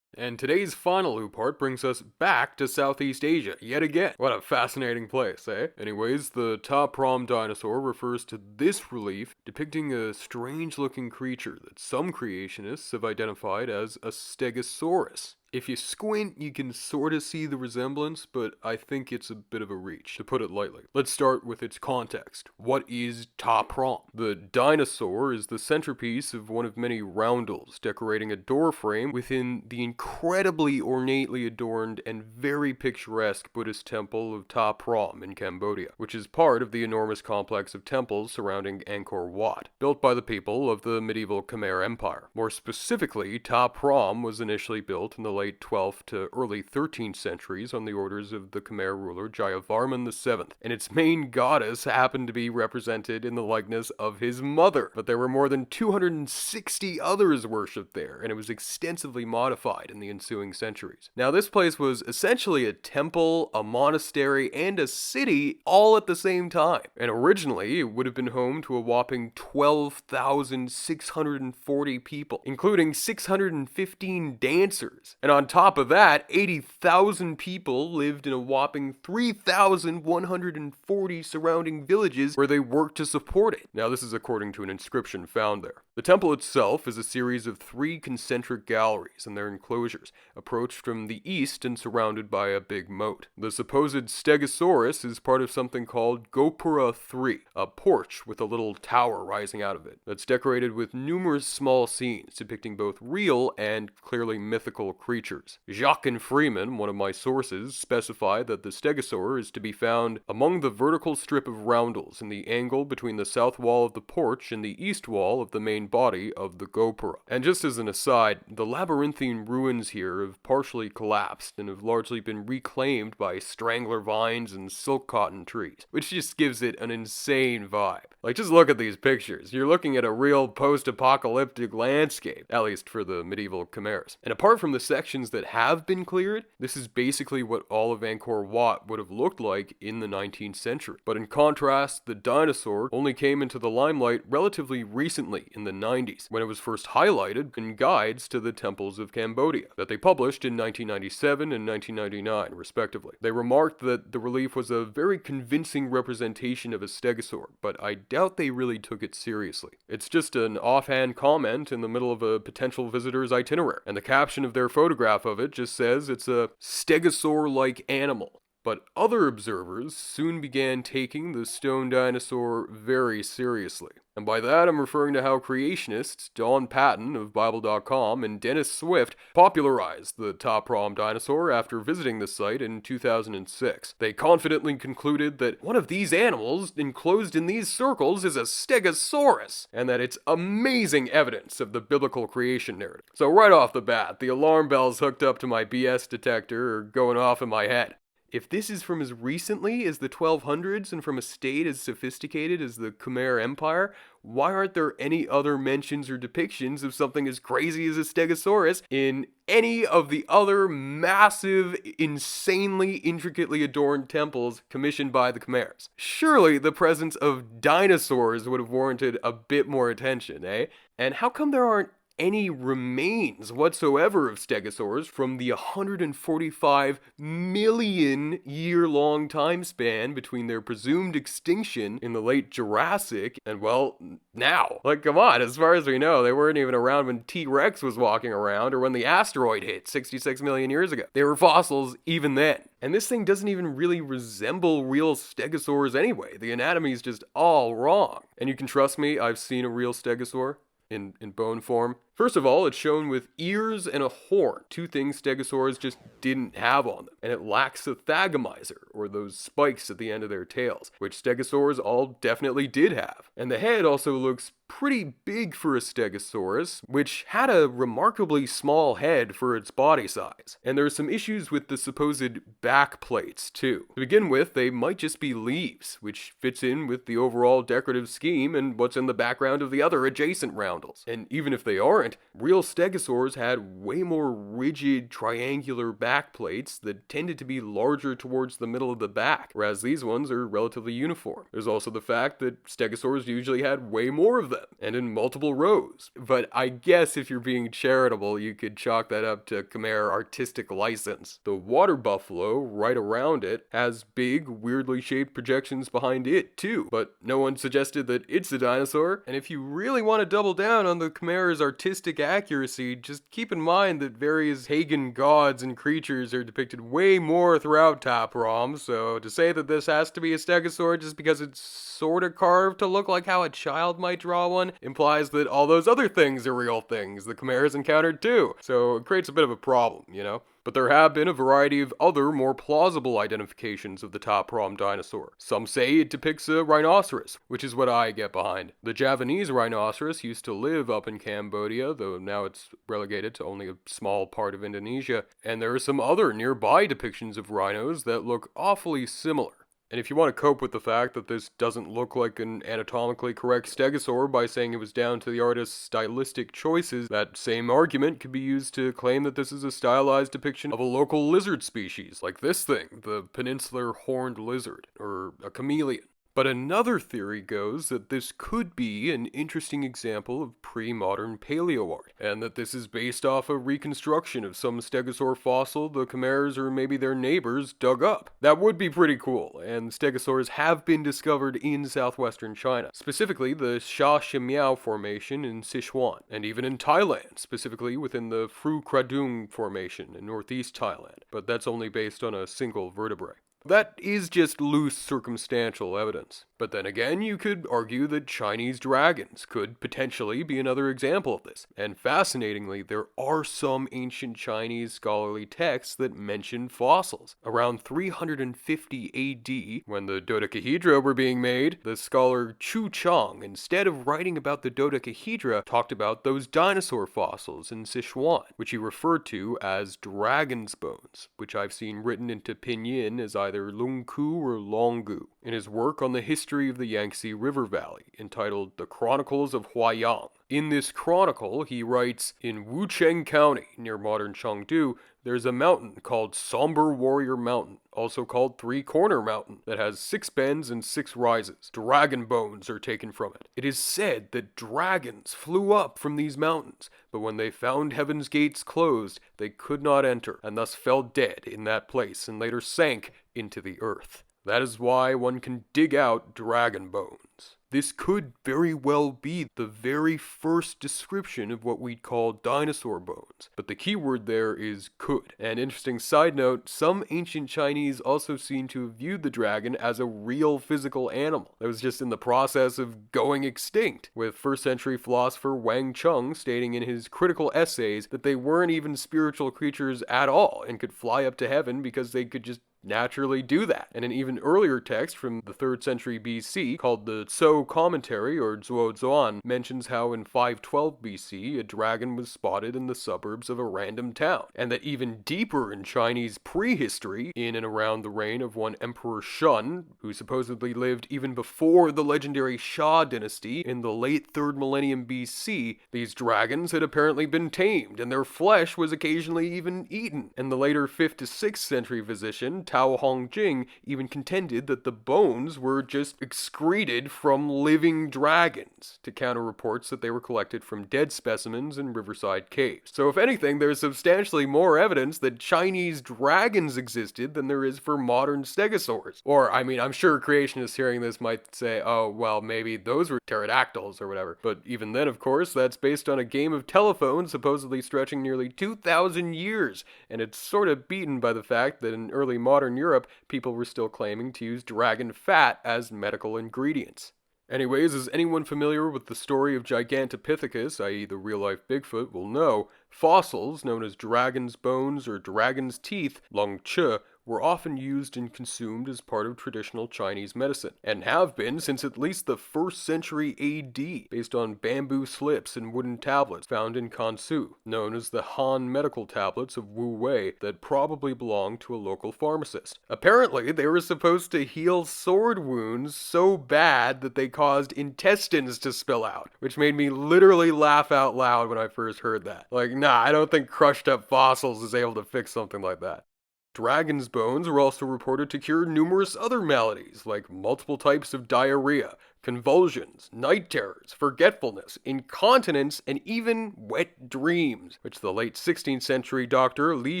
And today's final Upart brings us back to Southeast Asia yet again. What a fascinating place, eh? Anyways, the Promh Dinosaur refers to this relief depicting a strange-looking creature that some creationists have identified as a Stegosaurus. If you squint, you can sort of see the resemblance, but I think it's a bit of a reach, to put it lightly. Let's start with its context. What is Promh? The dinosaur is the centerpiece of one of many roundels, decorating a door frame within the incredibly ornately adorned and very picturesque Buddhist temple of Promh in Cambodia, which is part of the enormous complex of temples surrounding Angkor Wat, built by the people of the medieval Khmer Empire. More specifically, Promh was initially built in the late 12th to early 13th centuries on the orders of the Khmer ruler Jayavarman VII, and its main goddess happened to be represented in the likeness of his mother. But there were more than 260 others worshipped there, and it was extensively modified in the ensuing centuries. Now, this place was essentially a temple, a monastery, and a city all at the same time, and originally it would have been home to a whopping 12,640 people, including 615 dancers. And And on top of that, 80,000 people lived in a whopping 3,140 surrounding villages where they worked to support it. Now, this is according to an inscription found there. The temple itself is a series of 3 concentric galleries and their enclosures, approached from the east and surrounded by a big moat. The supposed Stegosaurus is part of something called Gopura 3, a porch with a little tower rising out of it, that's decorated with numerous small scenes depicting both real and clearly mythical creatures. Jacques and Freeman, one of my sources, specify that the Stegosaur is to be found among the vertical strip of roundels in the angle between the south wall of the porch and the east wall of the main body of the Gopura. And just as an aside, the labyrinthine ruins here have partially collapsed and have largely been reclaimed by strangler vines and silk cotton trees, which just gives it an insane vibe. Like, just look at these pictures. You're looking at a real post-apocalyptic landscape, at least for the medieval chimeras. And apart from the sections that have been cleared, this is basically what all of Angkor Wat would have looked like in the 19th century. But in contrast, the dinosaur only came into the limelight relatively recently in the 90s, when it was first highlighted in guides to the temples of Cambodia that they published in 1997 and 1999, respectively. They remarked that the relief was a very convincing representation of a stegosaur, but I doubt they really took it seriously. It's just an offhand comment in the middle of a potential visitor's itinerary, and the caption of their photograph of it just says it's a stegosaur-like animal. But other observers soon began taking the stone dinosaur very seriously. And by that, I'm referring to how creationists Don Patton of Bible.com and Dennis Swift popularized the top Promh Dinosaur after visiting the site in 2006. They confidently concluded that one of these animals enclosed in these circles is a Stegosaurus, and that it's amazing evidence of the biblical creation narrative. So right off the bat, the alarm bells hooked up to my BS detector are going off in my head. If this is from as recently as the 1200s and from a state as sophisticated as the Khmer Empire, why aren't there any other mentions or depictions of something as crazy as a Stegosaurus in any of the other massive, insanely intricately adorned temples commissioned by the Khmers? Surely the presence of dinosaurs would have warranted a bit more attention, eh? And how come there aren't any remains whatsoever of stegosaurs from the 145 million year long time span between their presumed extinction in the late Jurassic and, well, now? Like, come on, as far as we know, they weren't even around when T-Rex was walking around or when the asteroid hit 66 million years ago. They were fossils even then. And this thing doesn't even really resemble real stegosaurs anyway. The anatomy's just all wrong. And you can trust me, I've seen a real stegosaur in bone form. First of all, it's shown with ears and a horn, 2 things stegosaurs just didn't have on them. And it lacks a thagomizer, or those spikes at the end of their tails, which stegosaurs all definitely did have. And the head also looks pretty big for a stegosaurus, which had a remarkably small head for its body size. And there are some issues with the supposed back plates too. To begin with, they might just be leaves, which fits in with the overall decorative scheme and what's in the background of the other adjacent roundels. And even if they aren't, real stegosaurs had way more rigid triangular back plates that tended to be larger towards the middle of the back, whereas these ones are relatively uniform. There's also the fact that stegosaurs usually had way more of them, and in multiple rows. But I guess if you're being charitable, you could chalk that up to Khmer artistic license. The water buffalo, right around it, has big, weirdly shaped projections behind it too, but no one suggested that it's a dinosaur. And if you really want to double down on the Khmer's artistic accuracy, just keep in mind that various pagan gods and creatures are depicted way more throughout Top Rom, so to say that this has to be a stegosaur just because it's sort of carved to look like how a child might draw one implies that all those other things are real things the Khmer's encountered too. So it creates a bit of a problem, you know? But there have been a variety of other, more plausible identifications of the top Promh dinosaur. Some say it depicts a rhinoceros, which is what I get behind. The Javanese rhinoceros used to live up in Cambodia, though now it's relegated to only a small part of Indonesia. And there are some other nearby depictions of rhinos that look awfully similar. And if you want to cope with the fact that this doesn't look like an anatomically correct stegosaur by saying it was down to the artist's stylistic choices, that same argument could be used to claim that this is a stylized depiction of a local lizard species, like this thing, the peninsular horned lizard, or a chameleon. But another theory goes that this could be an interesting example of pre-modern paleoart, and that this is based off a reconstruction of some stegosaur fossil the Khmers or maybe their neighbors dug up. That would be pretty cool, and stegosaurs have been discovered in southwestern China, specifically the Sha Shimiao Formation in Sichuan, and even in Thailand, specifically within the Phru Kradung Formation in northeast Thailand, but that's only based on a single vertebrae. That is just loose circumstantial evidence. But then again, you could argue that Chinese dragons could potentially be another example of this. And fascinatingly, there are some ancient Chinese scholarly texts that mention fossils. Around 350 AD, when the Dodecahedra were being made, the scholar Chu Chang, instead of writing about the Dodecahedra, talked about those dinosaur fossils in Sichuan, which he referred to as dragon's bones, which I've seen written into pinyin as either Lungku or Longgu, in his work on the history of the Yangtze River Valley, entitled The Chronicles of Huaiyang. In this chronicle, he writes, in Wucheng County, near modern Chengdu, there's a mountain called Somber Warrior Mountain, also called Three Corner Mountain, that has 6 bends and 6 rises. Dragon bones are taken from it. It is said that dragons flew up from these mountains, but when they found heaven's gates closed, they could not enter, and thus fell dead in that place, and later sank into the earth. That is why one can dig out dragon bones. This could very well be the very first description of what we'd call dinosaur bones, but the key word there is could. An interesting side note, some ancient Chinese also seem to have viewed the dragon as a real physical animal that was just in the process of going extinct, with 1st century philosopher Wang Chung stating in his critical essays that they weren't even spiritual creatures at all and could fly up to heaven because they could just naturally do that. And an even earlier text from the 3rd century BC called the Zhou Commentary, or Zhuo Zhuan, mentions how in 512 BC a dragon was spotted in the suburbs of a random town, and that even deeper in Chinese prehistory, in and around the reign of one Emperor Shun, who supposedly lived even before the legendary Xia dynasty in the late 3rd millennium BC, these dragons had apparently been tamed, and their flesh was occasionally even eaten. And the later 5th to 6th century physician Tao Hongjing even contended that the bones were just excreted from living dragons, to counter reports that they were collected from dead specimens in riverside caves. So if anything, there's substantially more evidence that Chinese dragons existed than there is for modern stegosaurs. Or, I mean, I'm sure creationists hearing this might say, oh, well, maybe those were pterodactyls or whatever. But even then, of course, that's based on a game of telephone supposedly stretching nearly 2,000 years, and it's sort of beaten by the fact that in early modern Europe, people were still claiming to use dragon fat as medical ingredients. Anyways, is anyone familiar with the story of Gigantopithecus, i.e. the real-life Bigfoot, will know fossils known as dragon's bones or dragon's teeth, Lung Che, were often used and consumed as part of traditional Chinese medicine, and have been since at least the 1st century AD, based on bamboo slips and wooden tablets found in Kansu, known as the Han medical tablets of Wu Wei, that probably belonged to a local pharmacist. Apparently, they were supposed to heal sword wounds so bad that they caused intestines to spill out, which made me literally laugh out loud when I first heard that. Like, nah, I don't think crushed up fossils is able to fix something like that. Dragon's bones were also reported to cure numerous other maladies, like multiple types of diarrhea, convulsions, night terrors, forgetfulness, incontinence, and even wet dreams, which the late 16th century doctor Li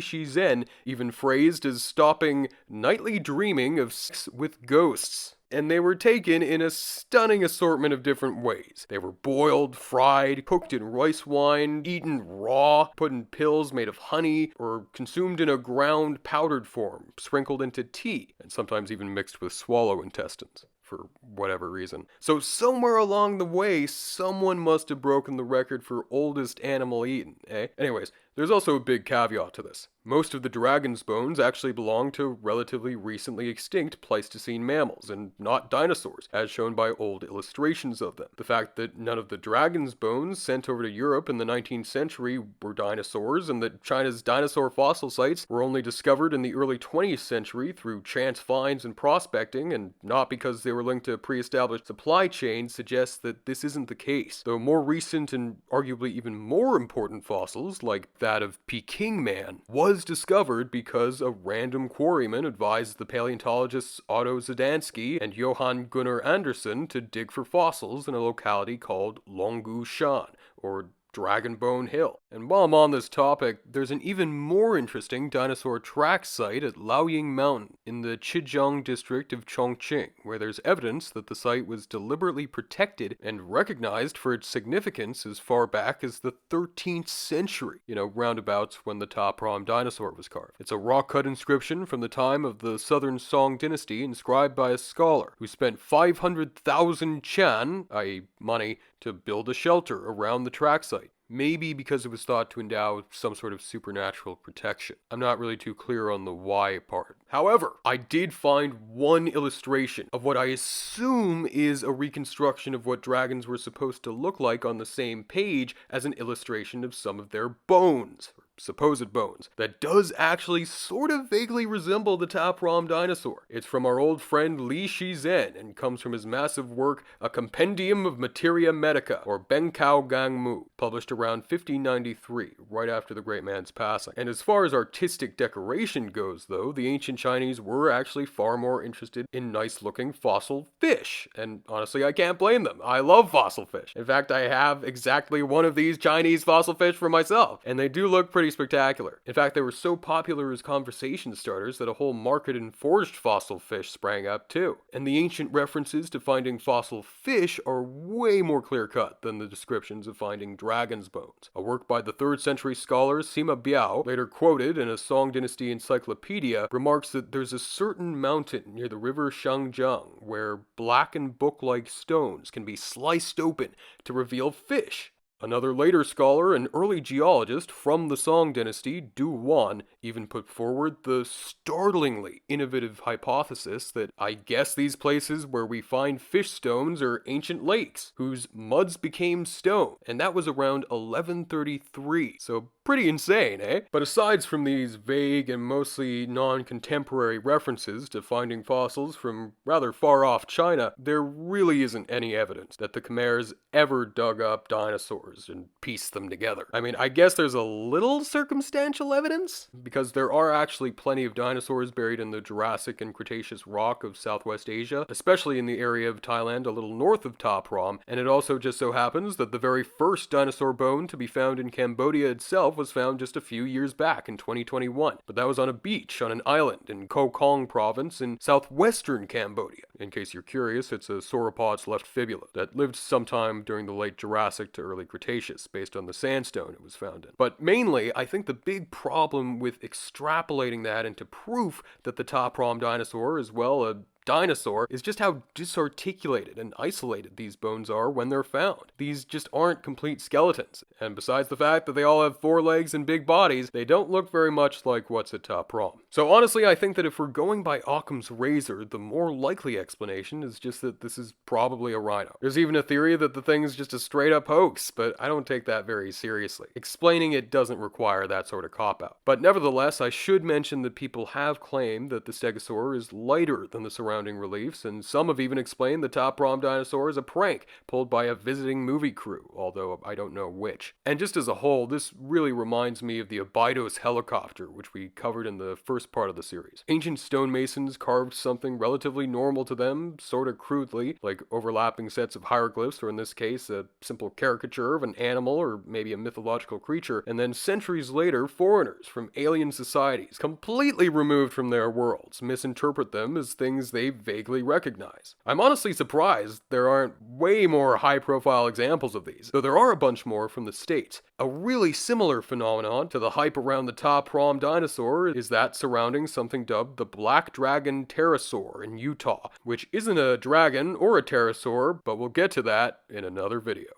Shizhen even phrased as stopping nightly dreaming of sex with ghosts. And they were taken in a stunning assortment of different ways. They were boiled, fried, cooked in rice wine, eaten raw, put in pills made of honey, or consumed in a ground powdered form, sprinkled into tea, and sometimes even mixed with swallow intestines, for whatever reason. So somewhere along the way, someone must have broken the record for oldest animal eaten, eh? Anyways, there's also a big caveat to this. Most of the dragon's bones actually belong to relatively recently extinct Pleistocene mammals, and not dinosaurs, as shown by old illustrations of them. The fact that none of the dragon's bones sent over to Europe in the 19th century were dinosaurs, and that China's dinosaur fossil sites were only discovered in the early 20th century through chance finds and prospecting, and not because they were linked to pre-established supply chains, suggests that this isn't the case. Though more recent and arguably even more important fossils, like that of Peking man, was discovered because a random quarryman advised the paleontologists Otto Zadansky and Johann Gunnar Andersson to dig for fossils in a locality called Longgu Shan, or Dragon Bone Hill. And while I'm on this topic, there's an even more interesting dinosaur track site at Laoying Mountain in the Zhejiang district of Chongqing, where there's evidence that the site was deliberately protected and recognized for its significance as far back as the 13th century, roundabouts when the Promh Dinosaur was carved. It's a rock-cut inscription from the time of the Southern Song dynasty inscribed by a scholar who spent 500,000 chan, i.e. money, to build a shelter around the track site. Maybe because it was thought to endow some sort of supernatural protection. I'm not really too clear on the why part. However, I did find one illustration of what I assume is a reconstruction of what dragons were supposed to look like on the same page as an illustration of some of their bones. Supposed bones, that does actually sort of vaguely resemble the Promh Dinosaur. It's from our old friend Li Shizhen and comes from his massive work, A Compendium of Materia Medica, or Benkao Gangmu, published around 1593, right after the great man's passing. And as far as artistic decoration goes, though, the ancient Chinese were actually far more interested in nice-looking fossil fish. And honestly, I can't blame them. I love fossil fish. In fact, I have exactly one of these Chinese fossil fish for myself, and they do look pretty spectacular. In fact, they were so popular as conversation starters that a whole market in foraged fossil fish sprang up too. And the ancient references to finding fossil fish are way more clear-cut than the descriptions of finding dragon's bones. A work by the 3rd century scholar Sima Biao, later quoted in a Song Dynasty encyclopedia, remarks that there's a certain mountain near the river Shangjiang where black and book-like stones can be sliced open to reveal fish. Another later scholar and early geologist from the Song dynasty, Du Wan, even put forward the startlingly innovative hypothesis that I guess these places where we find fish stones are ancient lakes, whose muds became stone, and that was around 1133, so pretty insane, eh? But aside from these vague and mostly non-contemporary references to finding fossils from rather far-off China, there really isn't any evidence that the Khmers ever dug up dinosaurs and pieced them together. I mean, I guess there's a little circumstantial evidence, because there are actually plenty of dinosaurs buried in the Jurassic and Cretaceous rock of Southwest Asia, especially in the area of Thailand a little north of Promh, and it also just so happens that the very first dinosaur bone to be found in Cambodia itself was found just a few years back in 2021, but that was on a beach on an island in Koh Kong province in southwestern Cambodia. In case you're curious, it's a sauropod's left fibula that lived sometime during the late Jurassic to early Cretaceous, based on the sandstone it was found in. But mainly, I think the big problem with extrapolating that into proof that the Promh dinosaur is, well, a dinosaur is just how disarticulated and isolated these bones are when they're found. These just aren't complete skeletons, and besides the fact that they all have 4 legs and big bodies, they don't look very much like what's at Promh. So honestly, I think that if we're going by Occam's razor, the more likely explanation is just that this is probably a rhino. There's even a theory that the thing's just a straight up hoax, but I don't take that very seriously. Explaining it doesn't require that sort of cop-out. But nevertheless, I should mention that people have claimed that the stegosaur is lighter than the surrounding reliefs, and some have even explained the Promh dinosaur is a prank pulled by a visiting movie crew, although I don't know which. And just as a whole, this really reminds me of the Abydos helicopter, which we covered in the first part of the series. Ancient stonemasons carved something relatively normal to them, sort of crudely, like overlapping sets of hieroglyphs, or in this case, a simple caricature of an animal or maybe a mythological creature, and then centuries later, foreigners from alien societies, completely removed from their worlds, misinterpret them as things they vaguely recognize. I'm honestly surprised there aren't way more high-profile examples of these, though there are a bunch more from the States. A really similar phenomenon to the hype around the Promh dinosaur is that surrounding something dubbed the Black Dragon Pterosaur in Utah, which isn't a dragon or a pterosaur, but we'll get to that in another video.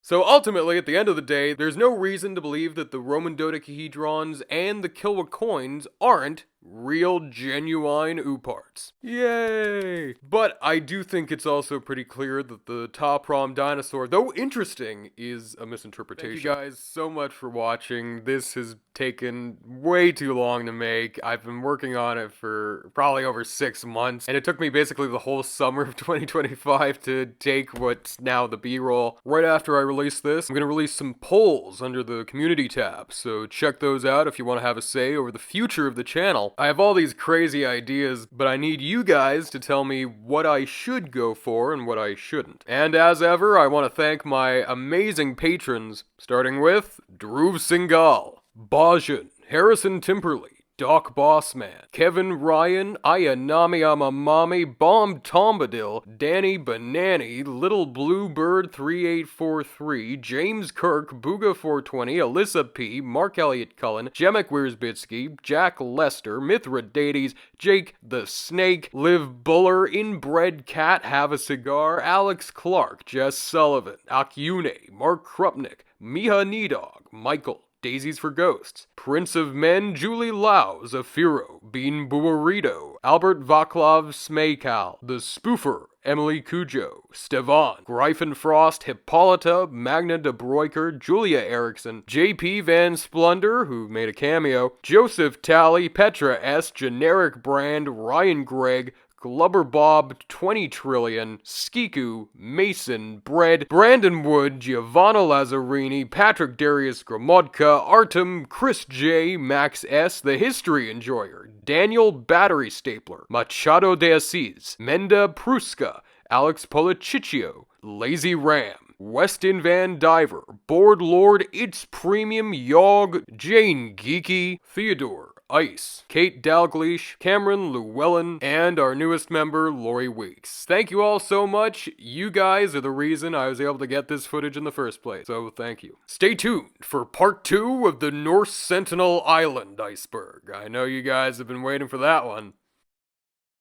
So ultimately, at the end of the day, there's no reason to believe that the Roman dodecahedrons and the Kilwa coins aren't real, genuine ooparts. Yay! But I do think it's also pretty clear that the Promh dinosaur, though interesting, is a misinterpretation. Thank you guys so much for watching. This has taken way too long to make. I've been working on it for probably over 6 months, and it took me basically the whole summer of 2025 to take what's now the B-roll. Right after I release this, I'm going to release some polls under the community tab, so check those out if you want to have a say over the future of the channel. I have all these crazy ideas, but I need you guys to tell me what I should go for and what I shouldn't. And as ever, I want to thank my amazing patrons, starting with Dhruv Singhal, Bajan, Harrison Timperley, Doc Bossman, Kevin Ryan, Ayanami Amamami, Bomb Tombadil, Danny Banani, Little Bluebird 3843, James Kirk, Booga 420, Alyssa P, Mark Elliott Cullen, Jemek Wiersbitsky, Jack Lester, Mithridates, Jake the Snake, Liv Buller, Inbred Cat, Have a Cigar, Alex Clark, Jess Sullivan, Akyune, Mark Krupnik, Miha Nedog, Michael, Daisies for Ghosts, Prince of Men, Julie Lau, Zafiro, Bean Buarito, Albert Vaclav Smeykal, The Spoofer, Emily Cujo, Stevan, Greifenfrost, Hippolyta, Magna de Broiker, Julia Erickson, JP Van Splendor, who made a cameo, Joseph Talley, Petra S, Generic Brand, Ryan Gregg, Glubber Bob, 20 Trillion, Skiku, Mason, Bread, Brandon Wood, Giovanna Lazzarini, Patrick Darius Gromodka, Artem, Chris J, Max S, The History Enjoyer, Daniel Battery Stapler, Machado de Assis, Menda Pruska, Alex Policicio, Lazy Ram, Weston Van Diver, Board Lord, It's Premium, Yog, Jane Geeky, Theodore, Ice, Kate Dalgleish, Cameron Llewellyn, and our newest member, Lori Weeks. Thank you all so much. You guys are the reason I was able to get this footage in the first place, so thank you. Stay tuned for part 2 of the Norse Sentinel Island Iceberg. I know you guys have been waiting for that one.